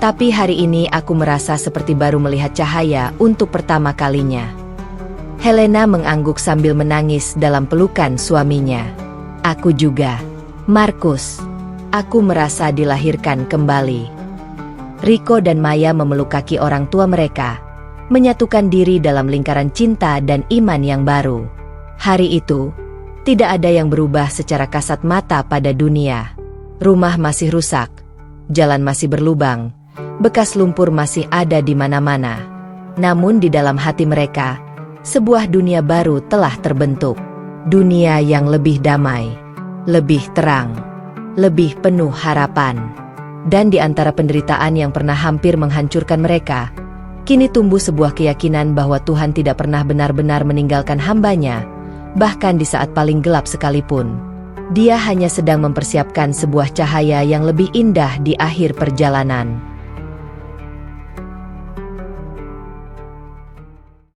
A: Tapi hari ini aku merasa seperti baru melihat cahaya untuk pertama kalinya. Helena mengangguk sambil menangis dalam pelukan suaminya. Aku juga, Markus. Aku merasa dilahirkan kembali. Rico dan Maya memeluk kaki orang tua mereka, menyatukan diri dalam lingkaran cinta dan iman yang baru. Hari itu, tidak ada yang berubah secara kasat mata pada dunia. Rumah masih rusak, jalan masih berlubang, bekas lumpur masih ada di mana-mana. Namun di dalam hati mereka, sebuah dunia baru telah terbentuk. Dunia yang lebih damai, lebih terang, lebih penuh harapan. Dan di antara penderitaan yang pernah hampir menghancurkan mereka, kini tumbuh sebuah keyakinan bahwa Tuhan tidak pernah benar-benar meninggalkan hambanya, bahkan di saat paling gelap sekalipun. Dia hanya sedang mempersiapkan sebuah cahaya yang lebih indah di akhir perjalanan.